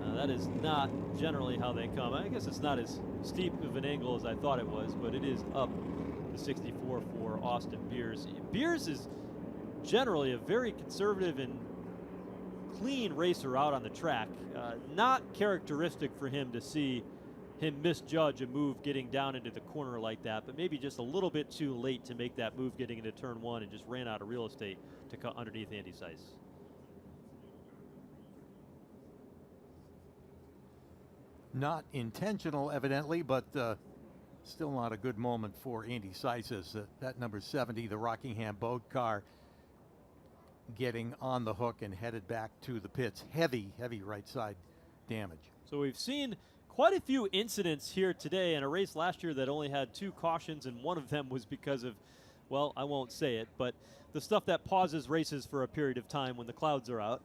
That is not generally how they come. I guess it's not as steep of an angle as I thought it was, but it is up the 64 for Austin Beers. Beers is generally a very conservative and clean racer out on the track. Not characteristic for him to see him misjudge a move getting down into the corner like that, but maybe just a little bit too late to make that move getting into turn 1 and just ran out of real estate to cut underneath Andy Seiss. Not intentional, evidently, but still not a good moment for Andy Seiss, as that number 70, the Rockingham boat car, getting on the hook and headed back to the pits. Heavy right side damage. So we've seen quite a few incidents here today in a race last year that only had 2 cautions, and one of them was because of, well, I won't say it, but the stuff that pauses races for a period of time when the clouds are out.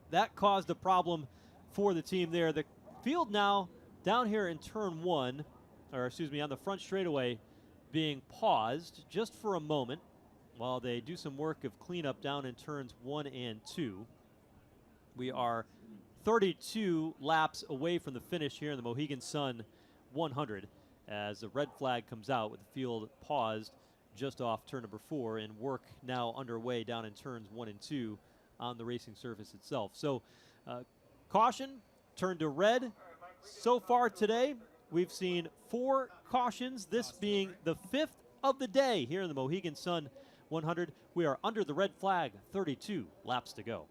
That caused a problem for the team there. The field now down here in turn 1, or excuse me, on the front straightaway, being paused just for a moment while they do some work of cleanup down in turns 1 and 2. We are 32 laps away from the finish here in the Mohegan Sun 100 as the red flag comes out with the field paused just off turn number 4, and work now underway down in turns 1 and 2 on the racing surface itself. So caution turned to red. So far today, we've seen 4 cautions, this being the 5th of the day here in the Mohegan Sun 100. We are under the red flag, 32 laps to go.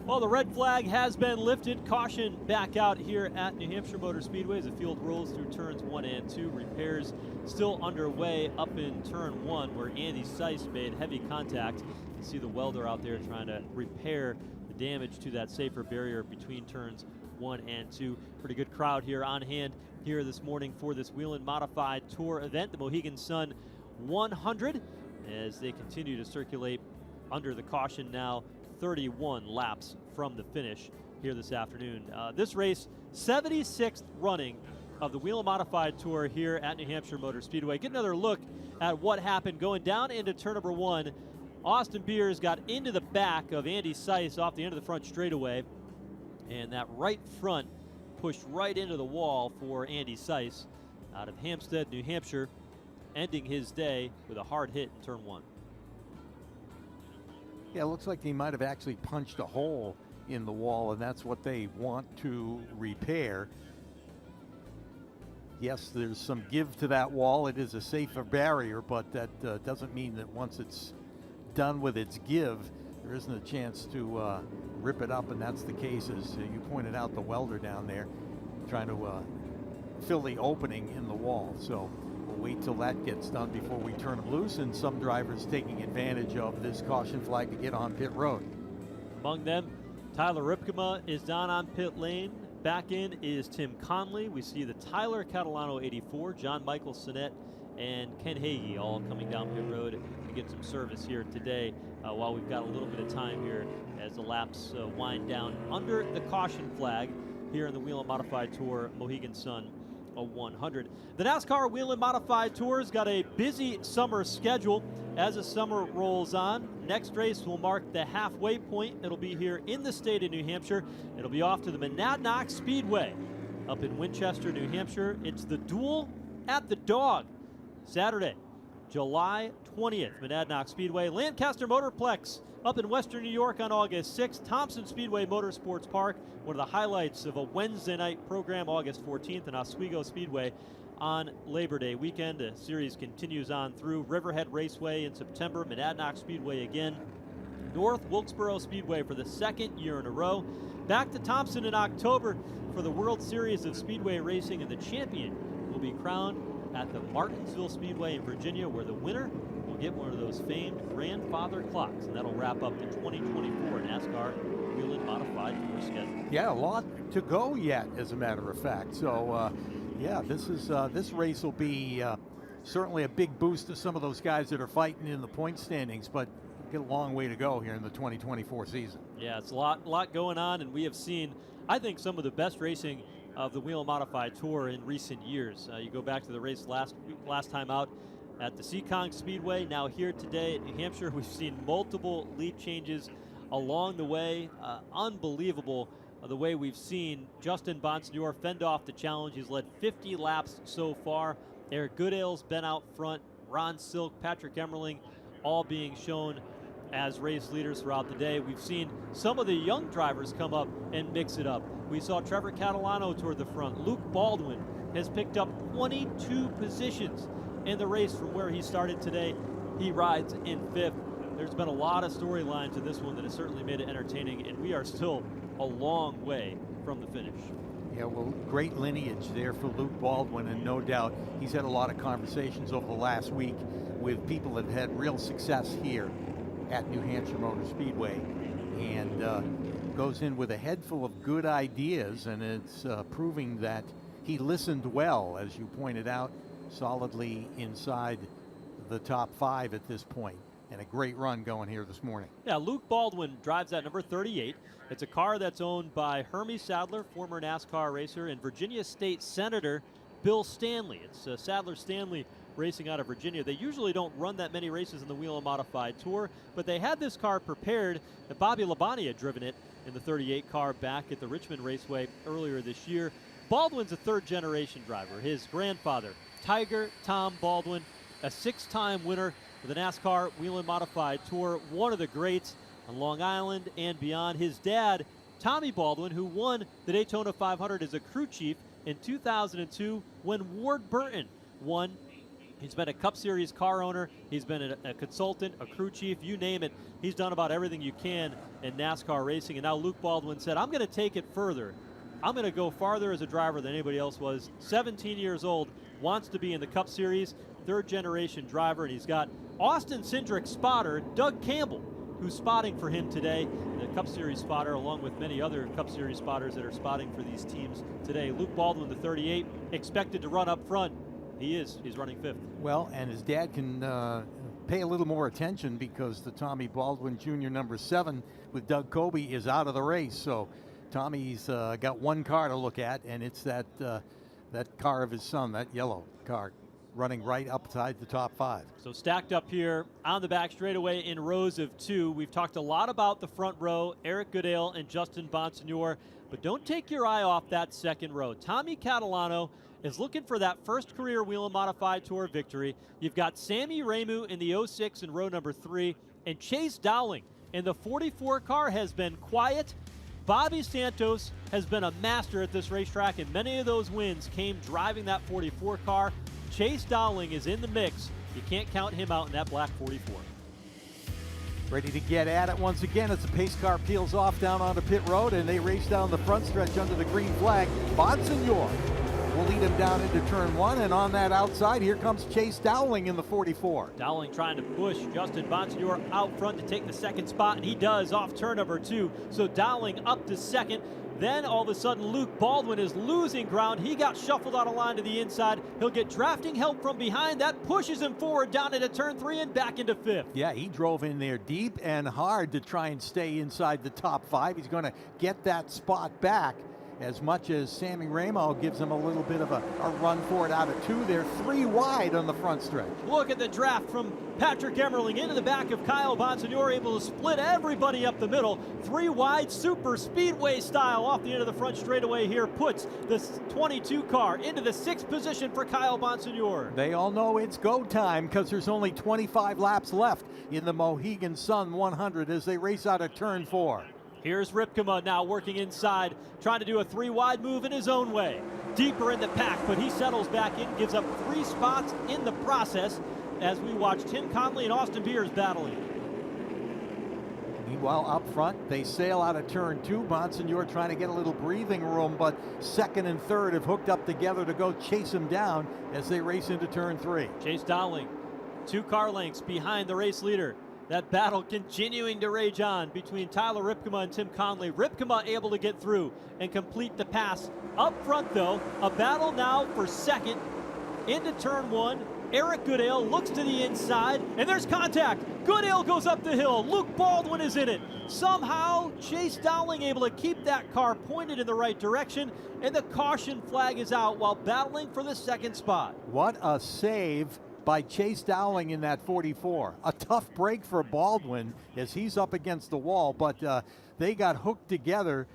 Well, the red flag has been lifted. Caution back out here at New Hampshire Motor Speedway as the field rolls through turns 1 and 2. Repairs still underway up in turn 1 where Andy Seiss made heavy contact. You see the welder out there trying to repair the damage to that safer barrier between turns 1 and 2. Pretty good crowd here on hand here this morning for this Whelen Modified Tour event, the Mohegan Sun 100, as they continue to circulate under the caution now. 31 laps from the finish here this afternoon. This race, 76th running of the Whelen Modified Tour here at New Hampshire Motor Speedway. Get another look at what happened going down into turn number 1. Austin Beers got into the back of Andy Seiss off the end of the front straightaway, and that right front pushed right into the wall for Andy Seiss out of Hampstead, New Hampshire, ending his day with a hard hit in turn 1. Yeah, it looks like they might have actually punched a hole in the wall, and that's what they want to repair. Yes, there's some give to that wall. It is a safer barrier, but that doesn't mean that once it's done with its give, there isn't a chance to rip it up, and that's the case, as you pointed out, the welder down there trying to fill the opening in the wall. So we'll wait till that gets done before we turn them loose, and some drivers taking advantage of this caution flag to get on pit road. Among them, Tyler Ripkema is down on pit lane. Back in is Tim Conley. We see the Tyler Catalano 84, John Michael Sinet, and Ken Hagee all coming down pit road to get some service here today while we've got a little bit of time here as the laps wind down under the caution flag here in the Whelen Modified Tour Mohegan Sun 100. The NASCAR Whelen Modified Tour's got a busy summer schedule as the summer rolls on. Next race will mark the halfway point. It'll be here in the state of New Hampshire. It'll be off to the Monadnock Speedway up in Winchester, New Hampshire. It's the Duel at the Dog, Saturday, July 20th, Monadnock Speedway. Lancaster Motorplex up in Western New York on August 6th. Thompson Speedway Motorsports Park, one of the highlights of a Wednesday night program, August 14th, and Oswego Speedway on Labor Day weekend. The series continues on through Riverhead Raceway in September, Monadnock Speedway again, North Wilkesboro Speedway for the second year in a row. Back to Thompson in October for the World Series of Speedway Racing, and the champion will be crowned at the Martinsville Speedway in Virginia, where the winner will get one of those famed grandfather clocks, and that'll wrap up the 2024 NASCAR Whelen Modified Tour schedule. Yeah, a lot to go yet, as a matter of fact. So, yeah, this race will be certainly a big boost to some of those guys that are fighting in the point standings, but get a long way to go here in the 2024 season. Yeah, it's a lot going on, and we have seen, I think, some of the best racing of the Whelen Modified Tour in recent years. You go back to the race last time out at the Seekonk Speedway. Now here today at New Hampshire, we've seen multiple lead changes along the way. Unbelievable the way we've seen Justin Bonsignor fend off the challenge. He's led 50 laps so far. Eric Goodale's been out front. Ron Silk, Patrick Emmerling, all being shown as race leaders throughout the day. We've seen some of the young drivers come up and mix it up. We saw Trevor Catalano toward the front. Luke Baldwin has picked up 22 positions in the race from where he started today. He rides in 5th. There's been a lot of storylines in this one that has certainly made it entertaining, and we are still a long way from the finish. Yeah, well, great lineage there for Luke Baldwin, and no doubt he's had a lot of conversations over the last week with people that have had real success here at New Hampshire Motor Speedway, and goes in with a head full of good ideas, and it's proving that he listened well, as you pointed out, solidly inside the top 5 at this point, and a great run going here this morning. Yeah, Luke Baldwin drives that number 38. It's a car that's owned by Hermie Sadler, former NASCAR racer, and Virginia State Senator Bill Stanley. It's Sadler Stanley racing out of Virginia. They usually don't run that many races in the Whelen Modified Tour, but they had this car prepared. Bobby Labonte had driven it in the 38 car back at the Richmond Raceway earlier this year. Baldwin's a third-generation driver. His grandfather, Tiger Tom Baldwin, a 6-time winner of the NASCAR Whelen Modified Tour, one of the greats on Long Island and beyond. His dad, Tommy Baldwin, who won the Daytona 500 as a crew chief in 2002 when Ward Burton won He's been a Cup Series car owner. He's been a consultant, a crew chief, you name it. He's done about everything you can in NASCAR racing. And now Luke Baldwin said, I'm going to take it further. I'm going to go farther as a driver than anybody else was. 17 years old, wants to be in the Cup Series, third-generation driver. And he's got Austin Cindric spotter Doug Campbell, who's spotting for him today, the Cup Series spotter, along with many other Cup Series spotters that are spotting for these teams today. Luke Baldwin, the 38, expected to run up front. He is. He's running 5th. Well, and his dad can pay a little more attention because the Tommy Baldwin Jr. number 7 with Doug Coby is out of the race. So Tommy's got one car to look at, and it's that car of his son, that yellow car, running right upside the top 5. So stacked up here on the back straightaway in rows of 2. We've talked a lot about the front row, Eric Goodale and Justin Bonsignore, but don't take your eye off that second row. Tommy Catalano is looking for that first career Whelen Modified Tour victory. You've got Sammy Ramu in the 06 in row number 3, and Chase Dowling in the 44 car has been quiet. Bobby Santos has been a master at this racetrack, and many of those wins came driving that 44 car. Chase Dowling is in the mix. You can't count him out in that black 44. Ready to get at it once again as the pace car peels off down onto pit road, and they race down the front stretch under the green flag. Bonsignore will lead him down into turn 1, and on that outside, here comes Chase Dowling in the 44. Dowling trying to push Justin Bonsignore out front to take the second spot, and he does off turn number 2. So Dowling up to second. Then all of a sudden, Luke Baldwin is losing ground. He got shuffled out of line to the inside. He'll get drafting help from behind. That pushes him forward down into turn 3 and back into 5th. Yeah, he drove in there deep and hard to try and stay inside the top 5. He's going to get that spot back. As much as Sammy Ramo gives him a little bit of a run for it out of 2, they're 3 wide on the front stretch. Look at the draft from Patrick Emmerling into the back of Kyle Bonsignore, able to split everybody up the middle. 3 wide, super speedway style off the end of the front straightaway here. Puts this 22 car into the 6th position for Kyle Bonsignore. They all know it's go time because there's only 25 laps left in the Mohegan Sun 100 as they race out of turn 4. Here's Ripkema now working inside, trying to do a 3 wide move in his own way. Deeper in the pack, but he settles back in, gives up 3 spots in the process as we watch Tim Conley and Austin Beers battling. Meanwhile, up front, they sail out of turn 2. Bonsignore trying to get a little breathing room, but 2nd and 3rd have hooked up together to go chase him down as they race into turn 3. Chase Dowling, 2 car lengths behind the race leader. That battle continuing to rage on between Tyler Ripkema and Tim Conley. Ripkema able to get through and complete the pass. Up front, though, a battle now for 2nd into turn 1. Eric Goodale looks to the inside, and there's contact. Goodale goes up the hill. Luke Baldwin is in it. Somehow, Chase Dowling able to keep that car pointed in the right direction, and the caution flag is out while battling for the 2nd spot. What a save by Chase Dowling in that 44. A tough break for Baldwin as he's up against the wall, but they got hooked together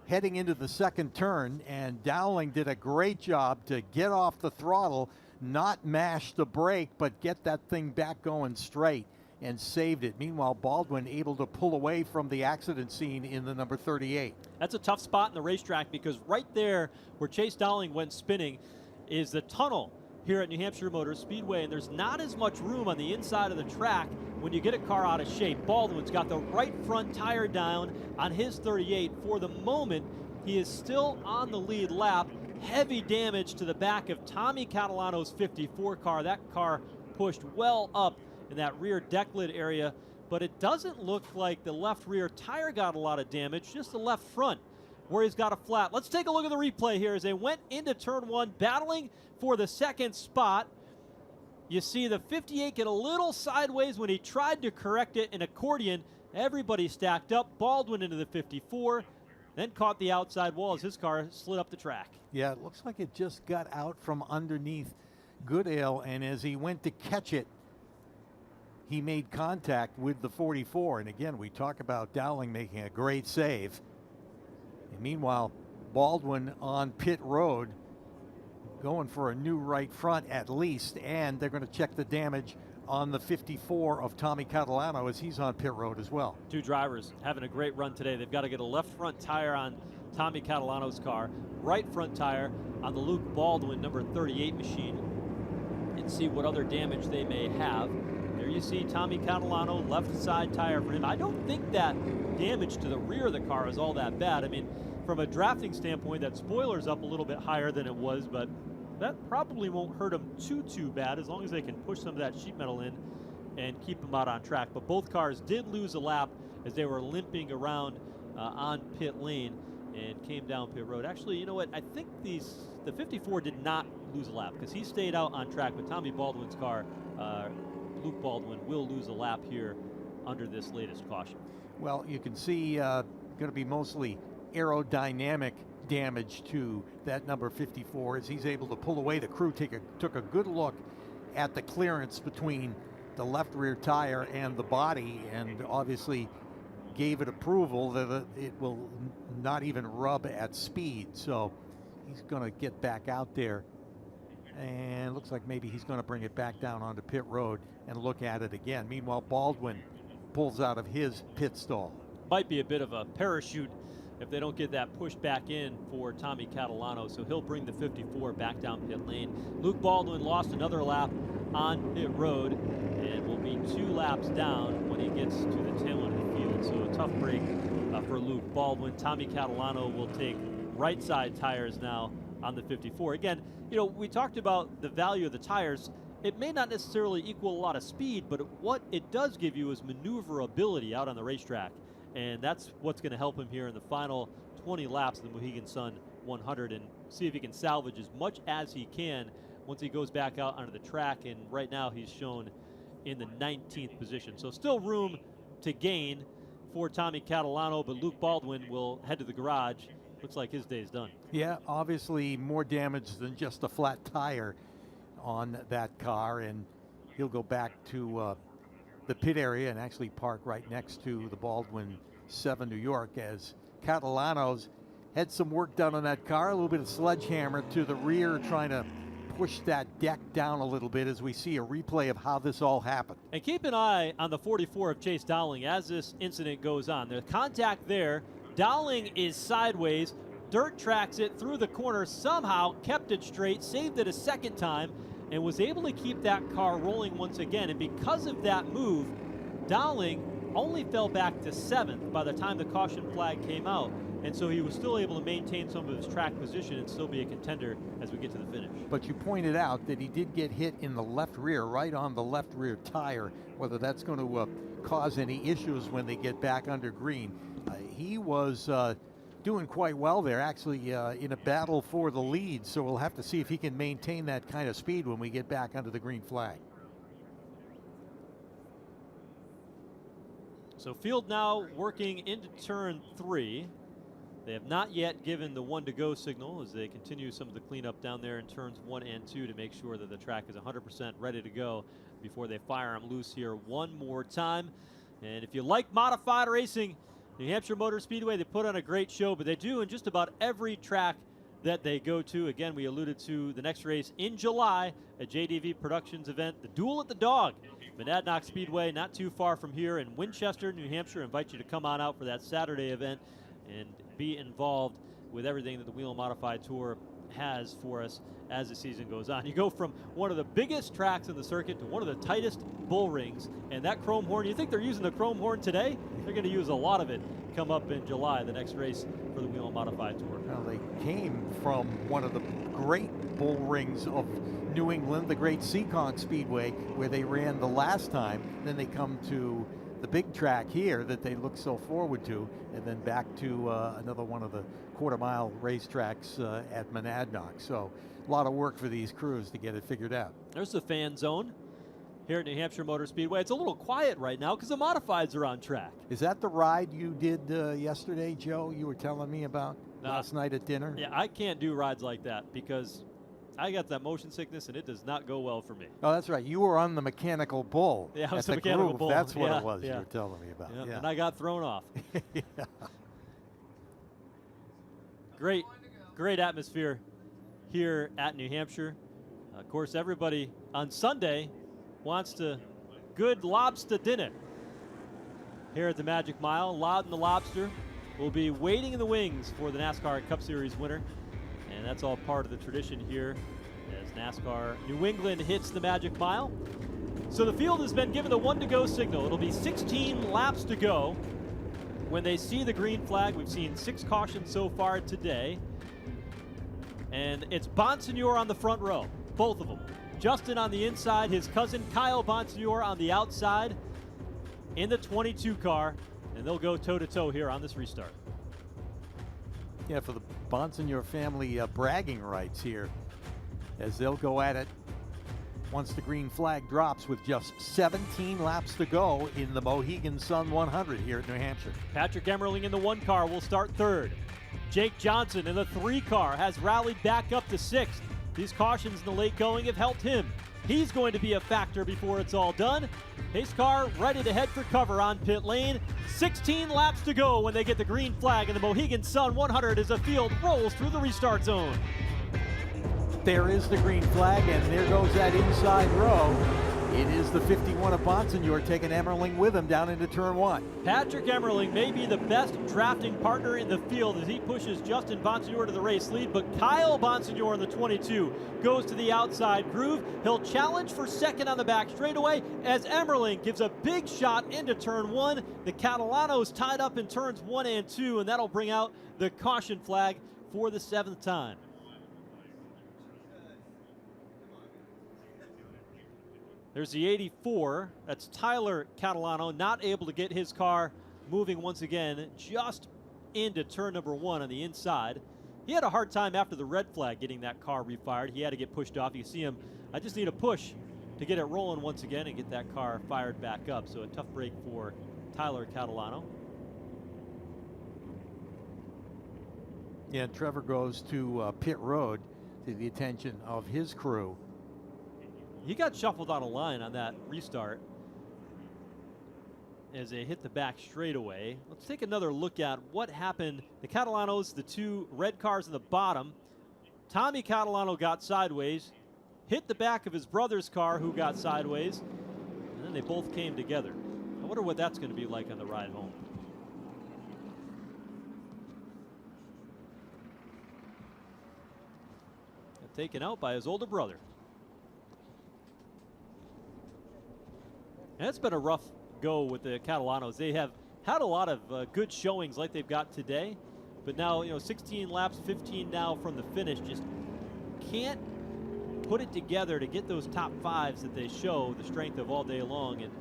heading into the 2nd turn, and Dowling did a great job to get off the throttle, not mash the brake, but get that thing back going straight and saved it. Meanwhile, Baldwin able to pull away from the accident scene in the number 38. That's a tough spot in the racetrack because right there where Chase Dowling went spinning is the tunnel here at New Hampshire Motor Speedway, and there's not as much room on the inside of the track when you get a car out of shape. Baldwin's got the right front tire down on his 38. For the moment, he is still on the lead lap. Heavy damage to the back of Tommy Catalano's 54 car. That car pushed well up in that rear deck lid area, but it doesn't look like the left rear tire got a lot of damage, just the left front where he's got a flat. Let's take a look at the replay here as they went into turn 1, battling for the 2nd spot. You see the 58 get a little sideways when he tried to correct it in accordion. Everybody stacked up. Baldwin into the 54, then caught the outside wall as his car slid up the track. Yeah, it looks like it just got out from underneath Goodale, and as he went to catch it, he made contact with the 44. And again, we talk about Dowling making a great save. And meanwhile, Baldwin on pit road going for a new right front at least, and they're going to check the damage on the 54 of Tommy Catalano as he's on pit road as well. 2 drivers having a great run today. They've got to get a left front tire on Tommy Catalano's car, right front tire on the Luke Baldwin number 38 machine. and see what other damage they may have. There you see Tommy Catalano, left side tire for him. I don't think that damage to the rear of the car is all that bad. I mean, from a drafting standpoint, that spoiler's up a little bit higher than it was, but that probably won't hurt them too bad as long as they can push some of that sheet metal in and keep them out on track. But both cars did lose a lap as they were limping around on pit lane and came down pit road. Actually, you know what? I think the 54 did not lose a lap because he stayed out on track, but Tommy Baldwin's car, Luke Baldwin, will lose a lap here under this latest caution. Well, you can see going to be mostly aerodynamic damage to that number 54 as he's able to pull away. The crew took a good look at the clearance between the left rear tire and the body, and obviously gave it approval that it will not even rub at speed. So he's going to get back out there, and looks like maybe he's going to bring it back down onto pit road and look at it again. Meanwhile, Baldwin pulls out of his pit stall. Might be a bit of a parachute if they don't get that push back in for Tommy Catalano, so he'll bring the 54 back down pit lane. Luke Baldwin lost another lap on pit road and will be 2 laps down when he gets to the tail end of the field. So a tough break for Luke Baldwin. Tommy Catalano will take right side tires now on the 54. Again, you know, we talked about the value of the tires. It may not necessarily equal a lot of speed, but what it does give you is maneuverability out on the racetrack. And that's what's going to help him here in the final 20 laps of the Mohegan Sun 100, and see if he can salvage as much as he can once he goes back out onto the track. And right now he's shown in the 19th position. So still room to gain for Tommy Catalano, but Luke Baldwin will head to the garage. Looks like his day's done. Yeah, obviously more damage than just a flat tire on that car, and he'll go back to the pit area and actually park right next to the Baldwin 7 New York, as Catalano's had some work done on that car, a little bit of sledgehammer to the rear, trying to push that deck down a little bit as we see a replay of how this all happened. And keep an eye on the 44 of Chase Dowling as this incident goes on. The contact there, Dowling is sideways, dirt tracks it through the corner, somehow kept it straight, saved it a second time, and was able to keep that car rolling once again. And because of that move, Dowling only fell back to 7th by the time the caution flag came out. And so he was still able to maintain some of his track position and still be a contender as we get to the finish. But you pointed out that he did get hit in the left rear, right on the left rear tire. Whether that's going to cause any issues when they get back under green. He was doing quite well there, actually in a battle for the lead. So we'll have to see if he can maintain that kind of speed when we get back under the green flag. So field now working into turn 3. They have not yet given the 1 to go signal as they continue some of the cleanup down there in turns 1 and 2 to make sure that the track is 100% ready to go before they fire them loose here one more time. And if you like modified racing, New Hampshire Motor Speedway, they put on a great show, but they do in just about every track that they go to. Again, we alluded to the next race in July, a JDV Productions event, the Duel at the Dog, Monadnock Speedway, not too far from here in Winchester, New Hampshire. I invite you to come on out for that Saturday event and be involved with everything that the Whelen Modified Tour has for us as the season goes on. You go from one of the biggest tracks in the circuit to one of the tightest bull rings, and that chrome horn, you think they're using the chrome horn today? They're going to use a lot of it come up in July, the next race for the Whelen Modified Tour. Well, they came from one of the great bull rings of New England, the great Seacon Speedway, where they ran the last time. Then they come to the big track here that they look so forward to, and then back to another one of the quarter-mile racetracks at Monadnock. So a lot of work for these crews to get it figured out. There's the fan zone here at New Hampshire Motor Speedway. It's a little quiet right now because the modifieds are on track. Is that the ride you did yesterday, Joe, you were telling me about last night at dinner? Yeah, I can't do rides like that because I got that motion sickness and it does not go well for me. Oh, that's right. You were on the mechanical bull. Yeah, I was at the mechanical bull. That's what Yeah, it was yeah. you were telling me about. Yep, Yeah. and I got thrown off. Yeah. Great atmosphere here at New Hampshire. Of course, everybody on Sunday wants to good lobster dinner here at the Magic Mile. Loudon the Lobster will be waiting in the wings for the NASCAR Cup Series winner, and that's all part of the tradition here as NASCAR New England hits the magic mile. So the field has been given the 1 to go signal. It'll be 16 laps to go when they see the green flag. We've seen 6 cautions so far today. And it's Bonsignor on the front row, both of them. Justin on the inside, his cousin Kyle Bonsignor on the outside in the 22 car, and they'll go toe-to-toe here on this restart. Yeah, for the Bonsignor family, bragging rights here as they'll go at it once the green flag drops with just 17 laps to go in the Mohegan Sun 100 here at New Hampshire. Patrick Emmerling in the 1 car will start 3rd. Jake Johnson in the 3 car has rallied back up to 6th. These cautions in the late going have helped him. He's going to be a factor before it's all done. Pace car ready to head for cover on pit lane. 16 laps to go when they get the green flag in the Mohegan Sun 100 as the field rolls through the restart zone. There is the green flag, and there goes that inside row. It is the 51 of Bonsignor taking Emmerling with him down into turn 1. Patrick Emmerling may be the best drafting partner in the field as he pushes Justin Bonsignor to the race lead, but Kyle Bonsignor in the 22 goes to the outside groove. He'll challenge for 2nd on the back straightaway as Emmerling gives a big shot into turn 1. The Catalanos tied up in turns 1 and 2, and that'll bring out the caution flag for the 7th time. There's the 84. That's Tyler Catalano, not able to get his car moving once again, just into turn number 1 on the inside. He had a hard time after the red flag getting that car refired. He had to get pushed off. You see him, I just need a push to get it rolling once again and get that car fired back up. So a tough break for Tyler Catalano. Yeah, Trevor goes to pit road to the attention of his crew. He got shuffled out of line on that restart as they hit the back straightaway. Let's take another look at what happened. The Catalanos, the 2 red cars in the bottom. Tommy Catalano got sideways, hit the back of his brother's car who got sideways, and then they both came together. I wonder what that's going to be like on the ride home. Got taken out by his older brother. And it's been a rough go with the Catalanos. They have had a lot of good showings like they've got today, but now, 16 laps, 15 now from the finish, just can't put it together to get those top 5s that they show the strength of all day long. And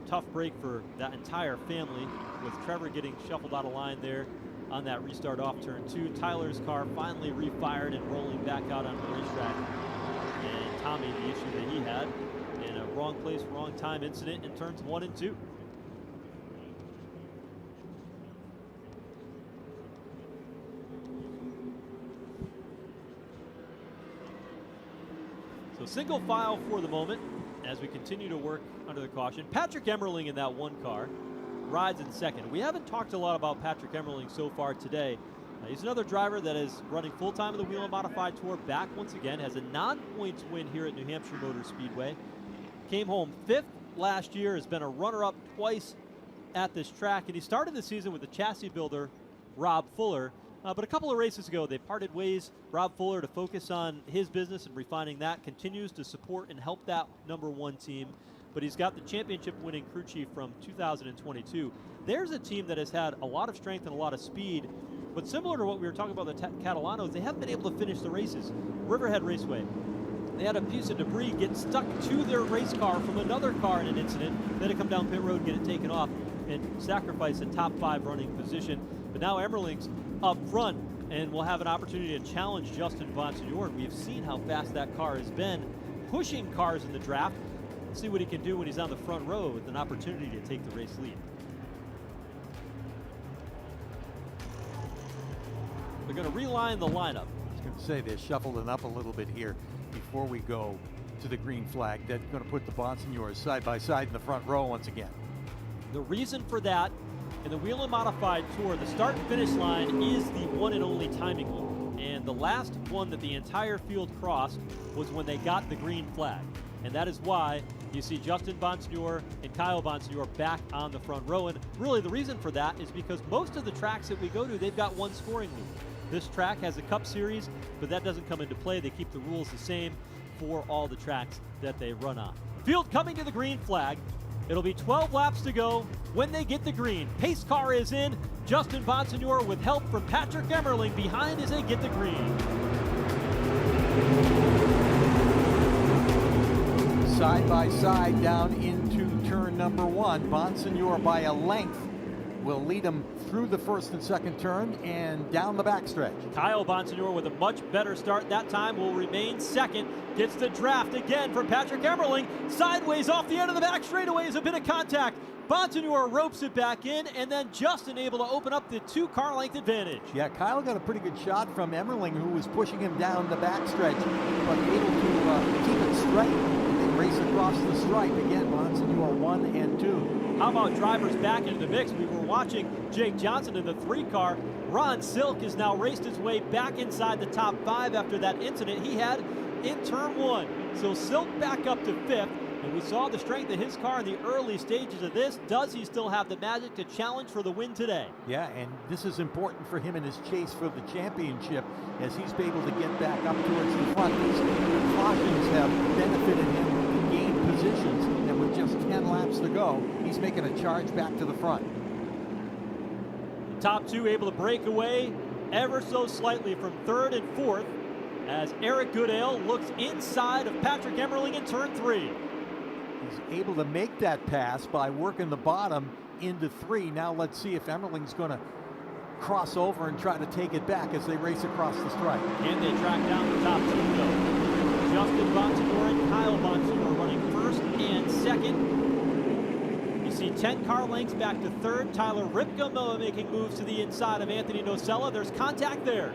tough break for that entire family with Trevor getting shuffled out of line there on that restart off turn 2. Tyler's car finally refired and rolling back out on the racetrack. And Tommy, the issue that he had in a wrong place, wrong time incident in turns 1 and 2. So single file for the moment as we continue to work under the caution. Patrick Emmerling in that 1 car rides in 2nd. We haven't talked a lot about Patrick Emmerling so far today. He's another driver that is running full-time in the Whelen Modified Tour, back once again, has a non-points win here at New Hampshire Motor Speedway. Came home 5th last year, has been a runner-up twice at this track, and he started the season with the chassis builder, Rob Fuller. But a couple of races ago, they parted ways. Rob Fuller, to focus on his business and refining that, continues to support and help that number 1 team. But he's got the championship-winning crew chief from 2022. There's a team that has had a lot of strength and a lot of speed, but similar to what we were talking about the Catalanos, they haven't been able to finish the races. Riverhead Raceway, they had a piece of debris get stuck to their race car from another car in an incident. They had to come down pit road, get it taken off, and sacrifice a top 5 running position. But now Emmerling's up front and will have an opportunity to challenge Justin Bonsignor. We've seen how fast that car has been pushing cars in the draft. Let's see what he can do when he's on the front row with an opportunity to take the race lead. They're going to reline the lineup. I was going to say they're shuffling up a little bit here before we go to the green flag. That's going to put the Bonsignors side by side in the front row once again. The reason for that, in the Whelen Modified Tour, the start and finish line is the one and only timing loop. And the last one that the entire field crossed was when they got the green flag. And that is why you see Justin Bonsignor and Kyle Bonsignor back on the front row. And really the reason for that is because most of the tracks that we go to, they've got one scoring loop. This track has a Cup Series, but that doesn't come into play. They keep the rules the same for all the tracks that they run on. Field coming to the green flag. It'll be 12 laps to go when they get the green. Pace car is in. Justin Bonsignor with help from Patrick Emmerling behind as they get the green. Side by side down into turn number 1. Bonsignor by a length will lead him through the first and second turn and down the backstretch. Kyle Bonsignor with a much better start that time will remain second. Gets the draft again from Patrick Emmerling. Sideways off the end of the back straightaway is a bit of contact. Bonsignor ropes it back in, and then Justin able to open up the 2-car length advantage. Yeah, Kyle got a pretty good shot from Emmerling, who was pushing him down the backstretch, but able to keep it straight and then race across the stripe. Again, Bonsignor 1 and 2. How about drivers back into the mix? We were watching Jake Johnson in the 3-car. Ron Silk has now raced his way back inside the top 5 after that incident he had in turn 1. So Silk back up to 5th, and we saw the strength of his car in the early stages of this. Does he still have the magic to challenge for the win today? Yeah, and this is important for him in his chase for the championship as he's able to get back up towards the front. These cautions have benefited him to gain positions, and with just 10 laps to go, he's making a charge back to the front. Top 2 able to break away ever so slightly from 3rd and 4th as Eric Goodale looks inside of Patrick Emmerling in turn 3. He's able to make that pass by working the bottom into 3. Now let's see if Emmerling's going to cross over and try to take it back as they race across the stripe. Can they track down the top 2 though? Justin Bonsignor and Kyle Bonsignor running 1st and 2nd. You see 10 car lengths back to 3rd. Tyler Ripka making moves to the inside of Anthony Nocella. There's contact there.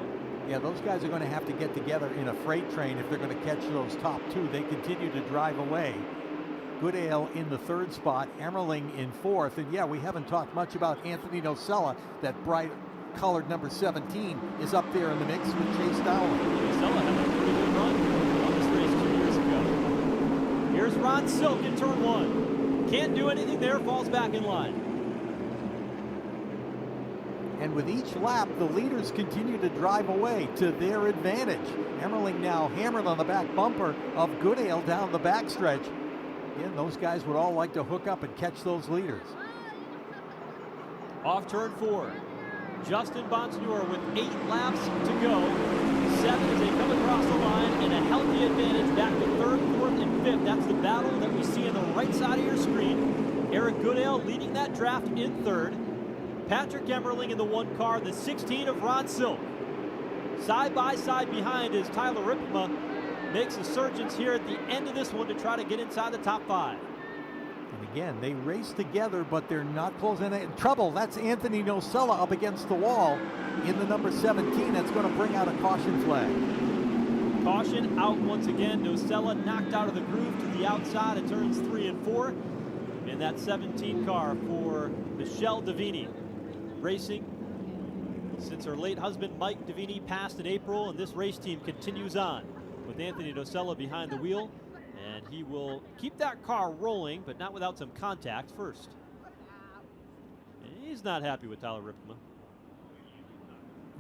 Yeah, those guys are going to have to get together in a freight train if they're going to catch those top 2. They continue to drive away. Goodale in the 3rd spot, Emmerling in 4th. And yeah, we haven't talked much about Anthony Nocella. That bright colored number 17 is up there in the mix with Chase Dowling. Nocella had a pretty good run on this race 2 years ago. Here's Ron Silk in turn 1. Can't do anything there, falls back in line. And with each lap, the leaders continue to drive away to their advantage. Emmerling now hammered on the back bumper of Goodale down the backstretch. Again, those guys would all like to hook up and catch those leaders. Off turn 4. Justin Bonsignor with 8 laps to go. 7 as they come across the line, and a healthy advantage back to 3rd, 4th, and 5th. That's the battle that we see on the right side of your screen. Eric Goodale leading that draft in 3rd. Patrick Emmerling in the 1 car, the 16 of Ron Silk. Side by side behind is Tyler Ripma. Makes a surgence here at the end of this one to try to get inside the top 5. And again, they race together, but they're not closing in trouble. That's Anthony Nocella up against the wall in the number 17. That's going to bring out a caution flag. Caution out once again. Nocella knocked out of the groove to the outside of turns 3 and 4. In that 17 car for Michelle Davini. Racing since her late husband Mike Davini passed in April, and this race team continues on with Anthony Nocella behind the wheel, and he will keep that car rolling, but not without some contact first. And he's not happy with Tyler Ripma.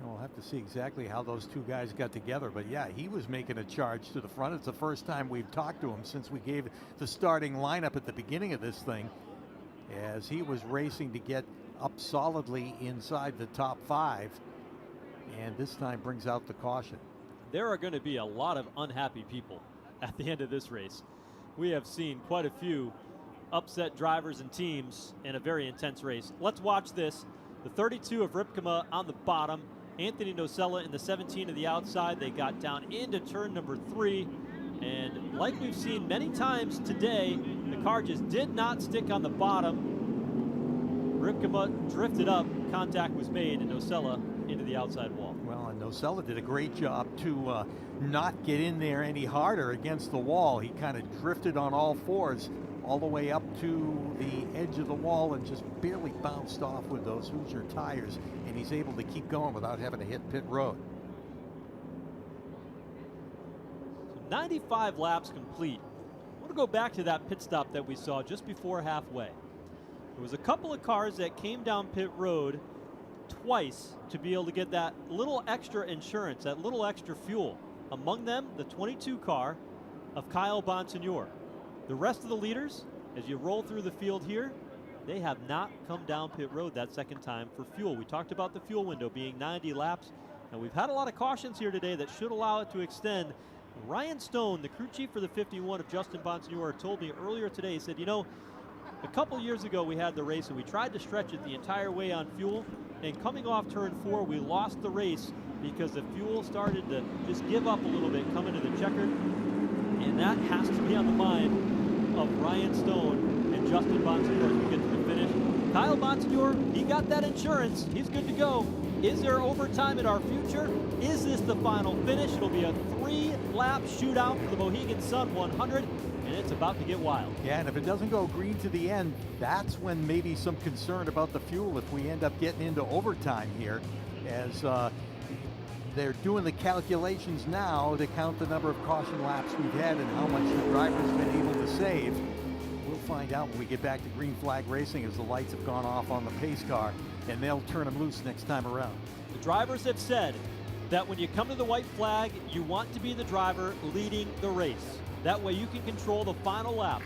We'll have to see exactly how those 2 guys got together, but yeah, he was making a charge to the front. It's the first time we've talked to him since we gave the starting lineup at the beginning of this thing, as he was racing to get up solidly inside the top 5, and this time brings out the caution. There are going to be a lot of unhappy people at the end of this race. We have seen quite a few upset drivers and teams in a very intense race. Let's watch this. The 32 of Ripkema on the bottom. Anthony Nocella in the 17 of the outside. They got down into turn number 3. And like we've seen many times today, the car just did not stick on the bottom. Ripkema drifted up, contact was made, and Nocella into the outside wall. Well, and Nocella did a great job to not get in there any harder against the wall. He kind of drifted on all 4s all the way up to the edge of the wall and just barely bounced off with those Hoosier tires, and he's able to keep going without having to hit pit road. So 95 laps complete. I want to go back to that pit stop that we saw just before halfway. There was a couple of cars that came down pit road twice to be able to get that little extra insurance, that little extra fuel. Among them, the 22 car of Kyle Bonsignor. The rest of the leaders, as you roll through the field here, they have not come down pit road that second time for fuel. We talked about the fuel window being 90 laps, and we've had a lot of cautions here today that should allow it to extend. Ryan Stone, the crew chief for the 51 of Justin Bonsignor, told me earlier today, he said, you know, a couple years ago we had the race and we tried to stretch it the entire way on fuel, and coming off turn 4 we lost the race because the fuel started to just give up a little bit coming to the checkered, and that has to be on the mind of Ryan Stone and Justin Bonsignor as we get to the finish. Kyle Bonsignor, he got that insurance, he's good to go. Is there overtime in our future? Is this the final finish? It'll be a 3-lap shootout for the Mohegan Sun 100, and it's about to get wild. Yeah, and if it doesn't go green to the end, that's when maybe some concern about the fuel if we end up getting into overtime here, as they're doing the calculations now to count the number of caution laps we've had and how much the driver's been able to save. We'll find out when we get back to green flag racing as the lights have gone off on the pace car, and they'll turn them loose next time around. The drivers have said that when you come to the white flag, you want to be the driver leading the race. That way you can control the final lap.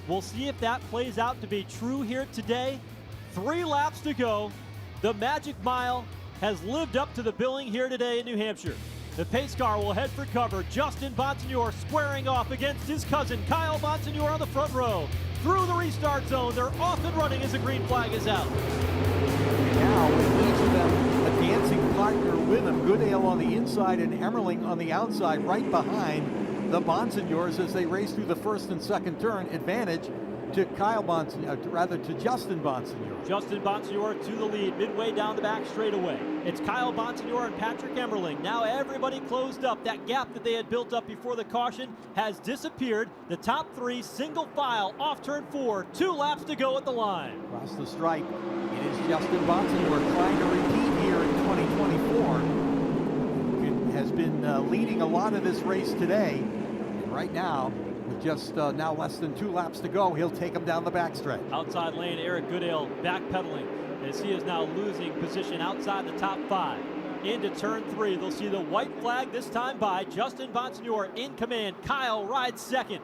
We'll see if that plays out to be true here today. 3 laps to go. The Magic Mile has lived up to the billing here today in New Hampshire. The pace car will head for cover. Justin Bonsignor squaring off against his cousin Kyle Bonsignor on the front row. Through the restart zone, they're off and running as the green flag is out. Now, with each of them a dancing partner with them, Goodale on the inside and Emmerling on the outside, right behind the Bonsignors as they race through the first and second turn. Advantage to to Justin Bonsignor. Justin Bonsignor to the lead, midway down the back straightaway. It's Kyle Bonsignor and Patrick Emmerling. Now everybody closed up. That gap that they had built up before the caution has disappeared. The top 3 single file off turn 4. 2 laps to go at the line. Across the stripe, it is Justin Bonsignor trying to repeat here in 2024. Has been leading a lot of this race today. And right now, with just now less than 2 laps to go, he'll take him down the backstretch. Outside lane, Eric Goodale backpedaling as he is now losing position outside the top 5. Into turn 3, they'll see the white flag this time by Justin Bonsignor in command. Kyle rides second.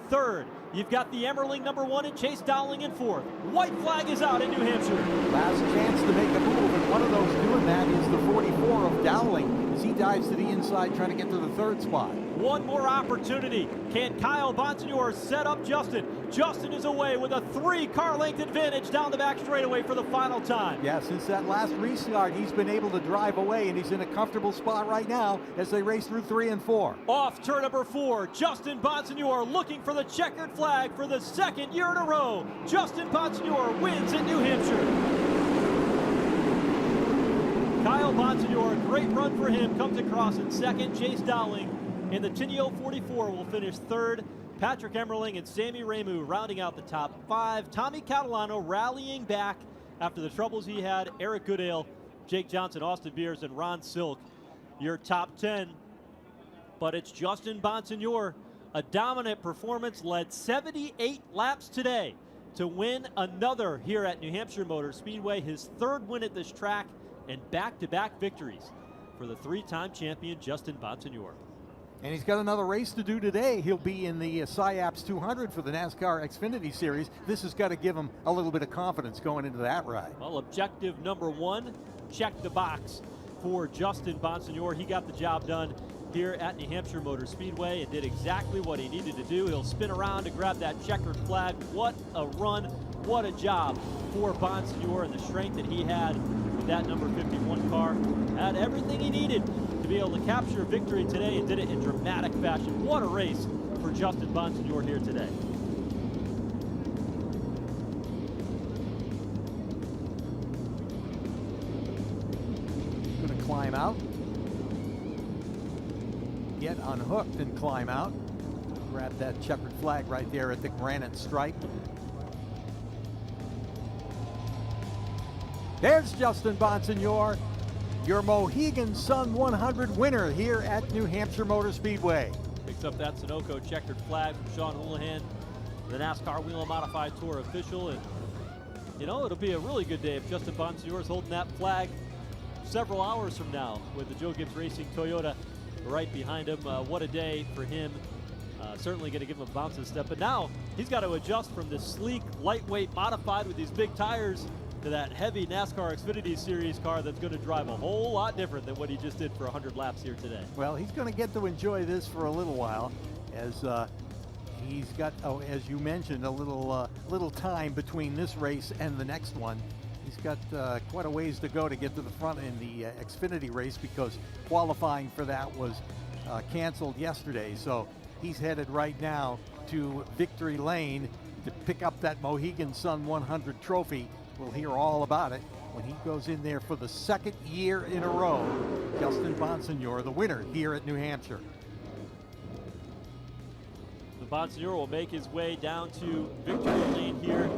Third, you've got the Emmerling number 1 and Chase Dowling in 4th. White flag is out in New Hampshire. Last chance to make a move, and one of those doing that is the 44 of Dowling as he dives to the inside trying to get to the 3rd spot. One more opportunity. Can Kyle Bonsignor set up Justin? Justin is away with a 3-car length advantage down the back straightaway for the final time. Yeah, since that last restart, he's been able to drive away, and he's in a comfortable spot right now as they race through 3 and 4. Off turn number 4, Justin Bonsignor looking for the checkered flag for the 2nd year in a row. Justin Bonsignor wins in New Hampshire. Kyle Bonsignor, great run for him, comes across in 2nd. Chase Dowling in the Tinio 44 will finish 3rd. Patrick Emmerling and Sammy Ramu rounding out the top 5. Tommy Catalano rallying back after the troubles he had. Eric Goodale, Jake Johnson, Austin Beers, and Ron Silk, your top 10. But it's Justin Bonsignor, a dominant performance, led 78 laps today to win another here at New Hampshire Motor Speedway, his 3rd win at this track, and back-to-back victories for the 3-time champion Justin Bonsignor. And he's got another race to do today. He'll be in the SciAps 200 for the NASCAR Xfinity Series. This has got to give him a little bit of confidence going into that ride. Well, objective number 1, check the box for Justin Bonsignor. He got the job done here at New Hampshire Motor Speedway and did exactly what he needed to do. He'll spin around to grab that checkered flag. What a run, what a job for Bonsignor, and the strength that he had with that number 51 car. Had everything he needed to be able to capture a victory today and did it in dramatic fashion. What a race for Justin Bonsignor here today. Going to climb out. Get unhooked and climb out. Grab that checkered flag right there at the granite stripe. There's Justin Bonsignor, your Mohegan Sun 100 winner here at New Hampshire Motor Speedway. Picks up that Sunoco checkered flag from Sean Houlihan, the NASCAR Whelen Modified Tour official. And, you know, it'll be a really good day if Justin Bonsignor is holding that flag several hours from now with the Joe Gibbs Racing Toyota right behind him. What a day for him. Certainly going to give him a bounce and step. But now he's got to adjust from this sleek, lightweight, modified with these big tires to that heavy NASCAR Xfinity Series car that's going to drive a whole lot different than what he just did for 100 laps here today. Well, he's going to get to enjoy this for a little while, as he's got, as you mentioned, a little time between this race and the next one. He's got quite a ways to go to get to the front in the Xfinity race, because qualifying for that was canceled yesterday. So he's headed right now to Victory Lane to pick up that Mohegan Sun 100 trophy. We'll hear all about it when he goes in there for the second year in a row. Justin Bonsignore, the winner here at New Hampshire. The Bonsignore will make his way down to Victory Lane here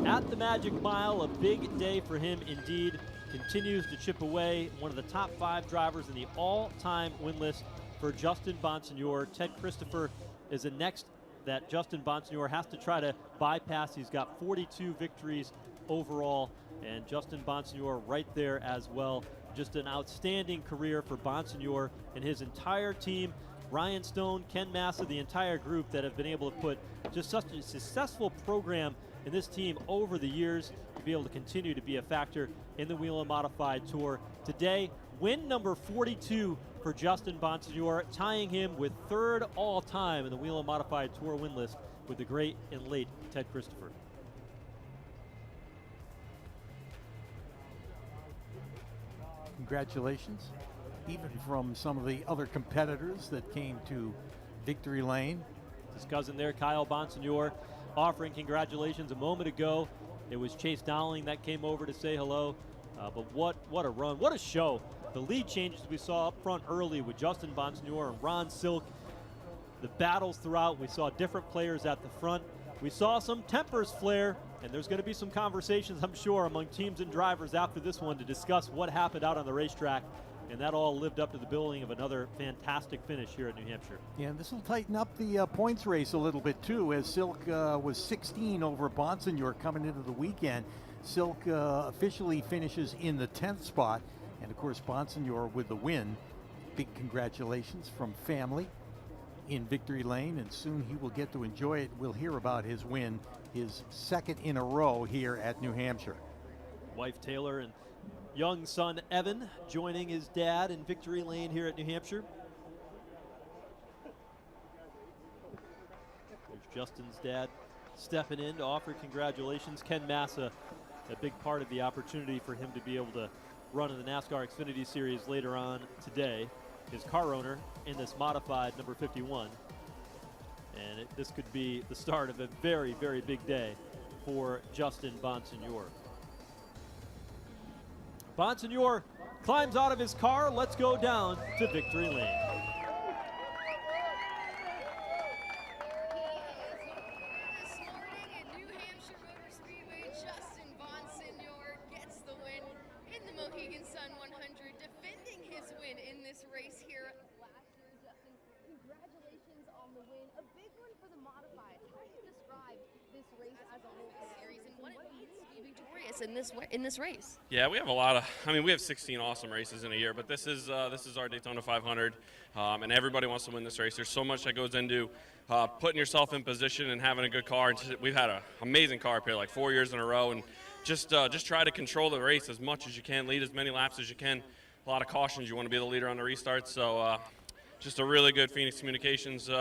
at the Magic Mile. A big day for him indeed. Continues to chip away. One of the top 5 drivers in the all-time win list for Justin Bonsignore. Ted Christopher is the next that Justin Bonsignore has to try to bypass. He's got 42 victories overall, and Justin Bonsignore right there as well. Just an outstanding career for Bonsignore and his entire team. Ryan Stone, Ken Massa, the entire group that have been able to put just such a successful program in this team over the years to be able to continue to be a factor in the Whelen Modified Tour. Today, win number 42 for Justin Bonsignore, tying him with 3rd all-time in the Whelen Modified Tour win list with the great and late Ted Christopher. Congratulations, even from some of the other competitors that came to Victory Lane. His cousin there, Kyle Bonsignore, offering congratulations a moment ago. It was Chase Dowling that came over to say hello. But what a run, what a show. The lead changes we saw up front early with Justin Bonsignore and Ron Silk. The battles throughout, we saw different players at the front. We saw some tempers flare, and there's going to be some conversations, I'm sure, among teams and drivers after this one to discuss what happened out on the racetrack. And that all lived up to the billing of another fantastic finish here at New Hampshire. Yeah, and this will tighten up the points race a little bit too, as Silk was 16 over Bonsignore coming into the weekend. Silk officially finishes in the 10th spot, and of course Bonsignore with the win. Big congratulations from family in Victory Lane, and soon he will get to enjoy it. We'll hear about his win, his 2nd in a row here at New Hampshire. Wife Taylor and young son Evan joining his dad in Victory Lane here at New Hampshire. There's Justin's dad stepping in to offer congratulations. Ken Massa, a big part of the opportunity for him to be able to run in the NASCAR Xfinity Series later on today. His car owner in this modified number 51. And this could be the start of a very, very big day for Justin Bonsignore. Bonsignore climbs out of his car. Let's go down to Victory Lane. This morning at New Hampshire Motor Speedway, Justin Bonsignore gets the win in the Mohegan Sun 100, defending his win in this race here last year. Justin, congratulations on the win. A big one for the modifieds. How do you describe this race as a whole series and what it means to be victorious in this race? Yeah, we have a lot of. I mean, we have 16 awesome races in a year, but this is our Daytona 500, and everybody wants to win this race. There's so much that goes into putting yourself in position and having a good car. And we've had an amazing car up here, like 4 years in a row, and just try to control the race as much as you can, lead as many laps as you can. A lot of cautions. You want to be the leader on the restart. So just a really good Phoenix Communications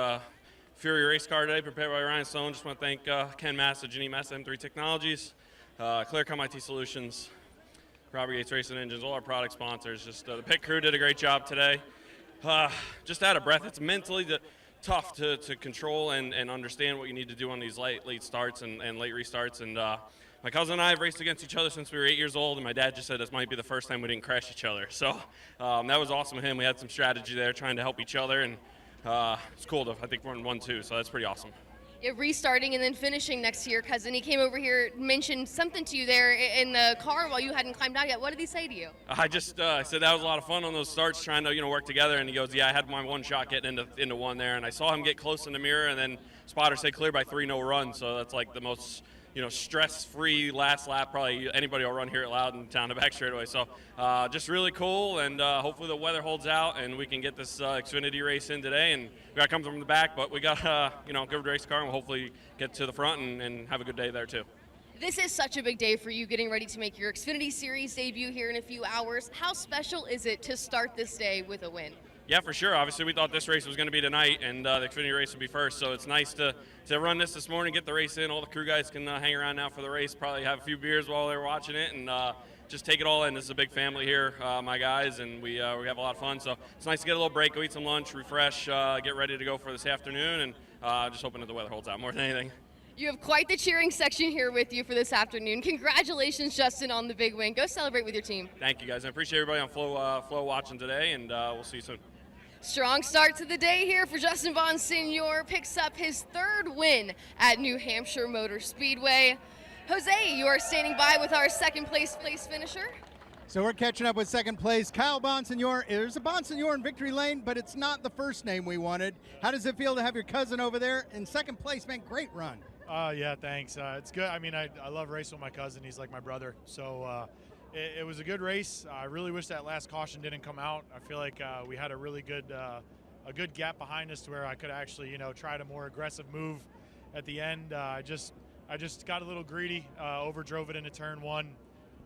Fury race car today, prepared by Ryan Stone. Just want to thank Ken Massa, Janine Massa, M3 Technologies, Clearcom IT Solutions, Robert Yates Racing Engines, all our product sponsors. Just the pit crew did a great job today. Just out of breath. It's mentally tough to control and understand what you need to do on these late starts and late restarts. And my cousin and I have raced against each other since we were 8 years old, and my dad just said this might be the first time we didn't crash each other. So that was awesome of him. We had some strategy there trying to help each other, and it's cool to, I think, run 1-2, so that's pretty awesome. Yeah, restarting and then finishing next to your cousin. He came over here, mentioned something to you there in the car while you hadn't climbed out yet. What did he say to you? I just said that was a lot of fun on those starts, trying to work together. And he goes, "Yeah, I had my one shot getting into one there, and I saw him get close in the mirror, and then spotter say clear by 3, no run." So that's like the most stress-free last lap. Probably anybody will run here at Loudon down the back straightaway. So just really cool, and hopefully the weather holds out and we can get this Xfinity race in today. And we got to come from the back, but we got good race car, and we'll hopefully get to the front and have a good day there too. This is such a big day for you, getting ready to make your Xfinity Series debut here in a few hours. How special is it to start this day with a win? Yeah, for sure. Obviously, we thought this race was going to be tonight, and the Xfinity race would be first. So it's nice to run this morning, get the race in. All the crew guys can hang around now for the race, probably have a few beers while they're watching it, and just take it all in. This is a big family here, my guys, and we have a lot of fun. So it's nice to get a little break, go eat some lunch, refresh, get ready to go for this afternoon, and just hoping that the weather holds out more than anything. You have quite the cheering section here with you for this afternoon. Congratulations, Justin, on the big win. Go celebrate with your team. Thank you, guys. I appreciate everybody on Flow watching today, and we'll see you soon. Strong start to the day here for Justin Bonsignor. Picks up his third win at New Hampshire Motor Speedway. Jose, you are standing by with our second place finisher. So we're catching up with second place. Kyle Bonsignor. There's a Bonsignor in victory lane, but it's not the first name we wanted. How does it feel to have your cousin over there in second place? Man, great run. Yeah, thanks. It's good. I mean, I love racing with my cousin. He's like my brother. So it was a good race. I really wish that last caution didn't come out. I feel like we had a really good gap behind us to where I could actually, try a more aggressive move at the end. I just got a little greedy, overdrove it into turn one,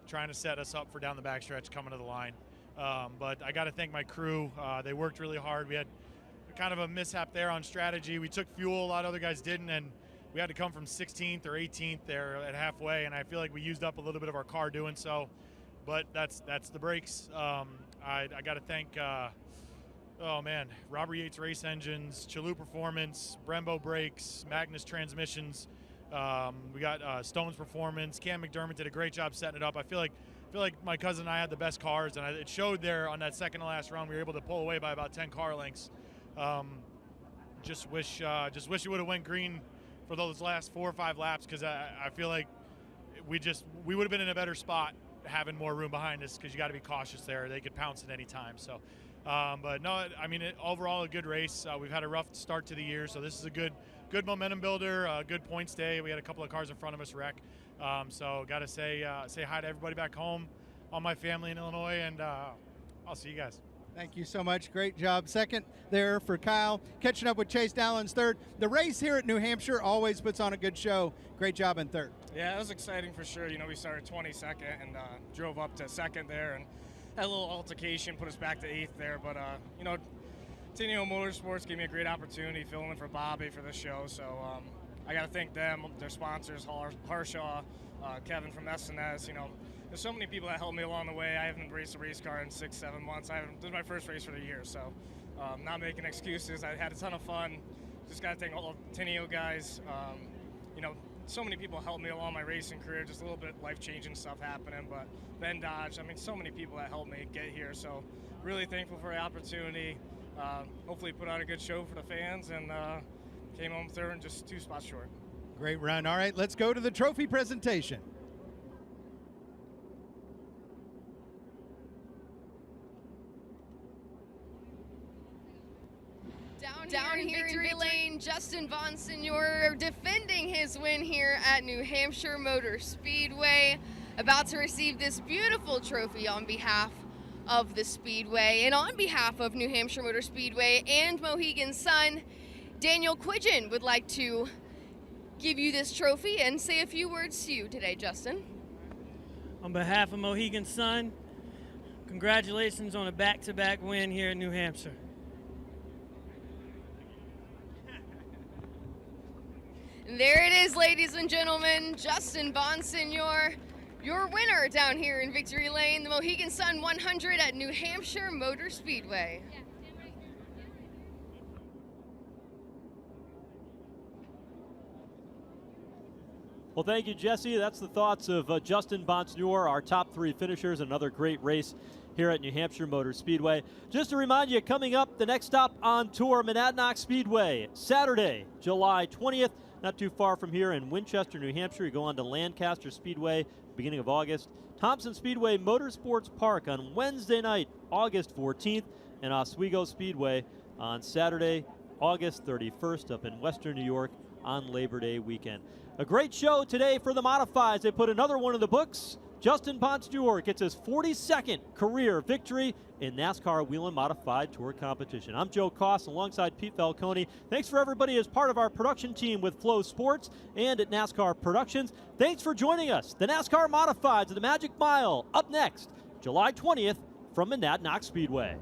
trying to set us up for down the backstretch coming to the line. But I got to thank my crew. They worked really hard. We had kind of a mishap there on strategy. We took fuel. A lot of other guys didn't, and we had to come from 16th or 18th there at halfway, and I feel like we used up a little bit of our car doing so. But that's the brakes. I got to thank, Robert Yates Race Engines, Chalou Performance, Brembo Brakes, Magnus Transmissions. We got Stone's Performance. Cam McDermott did a great job setting it up. I feel like my cousin and I had the best cars, and it showed there on that second to last run. We were able to pull away by about 10 car lengths. Just wish it would have went green for those last 4 or 5 laps, because I feel like we would have been in a better spot having more room behind us, because you got to be cautious there. They could pounce at any time. So, but no, I mean, overall a good race. We've had a rough start to the year, so this is a good momentum builder, good points day. We had a couple of cars in front of us wreck. So got to say hi to everybody back home, all my family in Illinois, and I'll see you guys. Thank you so much. Great job. Second there for Kyle. Catching up with Chase Dallins third. The race here at New Hampshire always puts on a good show. Great job in third. Yeah, it was exciting for sure. We started 22nd and drove up to second there and had a little altercation, put us back to 8th there. But, Tinio Motorsports gave me a great opportunity filling in for Bobby for this show. So I got to thank them, their sponsors, Harshaw, Kevin from SNS. There's so many people that helped me along the way. I haven't raced a race car in 6-7 months. This is my first race for the year, so not making excuses. I had a ton of fun. Just got to thank all the Tinio guys. So many people helped me along my racing career, just a little bit life-changing stuff happening. But Ben Dodge, so many people that helped me get here. So really thankful for the opportunity. Hopefully put on a good show for the fans, and came home third and just 2 spots short. Great run. All right, let's go to the trophy presentation. Down here in victory lane, Justin Bonsignor defending his win here at New Hampshire Motor Speedway, about to receive this beautiful trophy on behalf of the Speedway. And on behalf of New Hampshire Motor Speedway and Mohegan Sun, Daniel Quidgen would like to give you this trophy and say a few words to you today, Justin. On behalf of Mohegan Sun, congratulations on a back-to-back win here in New Hampshire. There it is, ladies and gentlemen, Justin Bonsignor, your winner down here in Victory Lane, the Mohegan Sun 100 at New Hampshire Motor Speedway. Well, thank you, Jesse. That's the thoughts of Justin Bonsignor, our top 3 finishers. Another great race here at New Hampshire Motor Speedway. Just to remind you, coming up, the next stop on tour, Monadnock Speedway, Saturday, July 20th. Not too far from here in Winchester, New Hampshire. You go on to Lancaster Speedway, beginning of August. Thompson Speedway Motorsports Park on Wednesday night, August 14th. And Oswego Speedway on Saturday, August 31st, up in Western New York on Labor Day weekend. A great show today for the Modifieds. They put another one in the books. Justin Ponstewart gets his 42nd career victory in NASCAR Whelen Modified Tour Competition. I'm Joe Koss alongside Pete Falcone. Thanks for everybody as part of our production team with Flow Sports and at NASCAR Productions. Thanks for joining us. The NASCAR Modifieds of the Magic Mile up next, July 20th from Monadnock Speedway.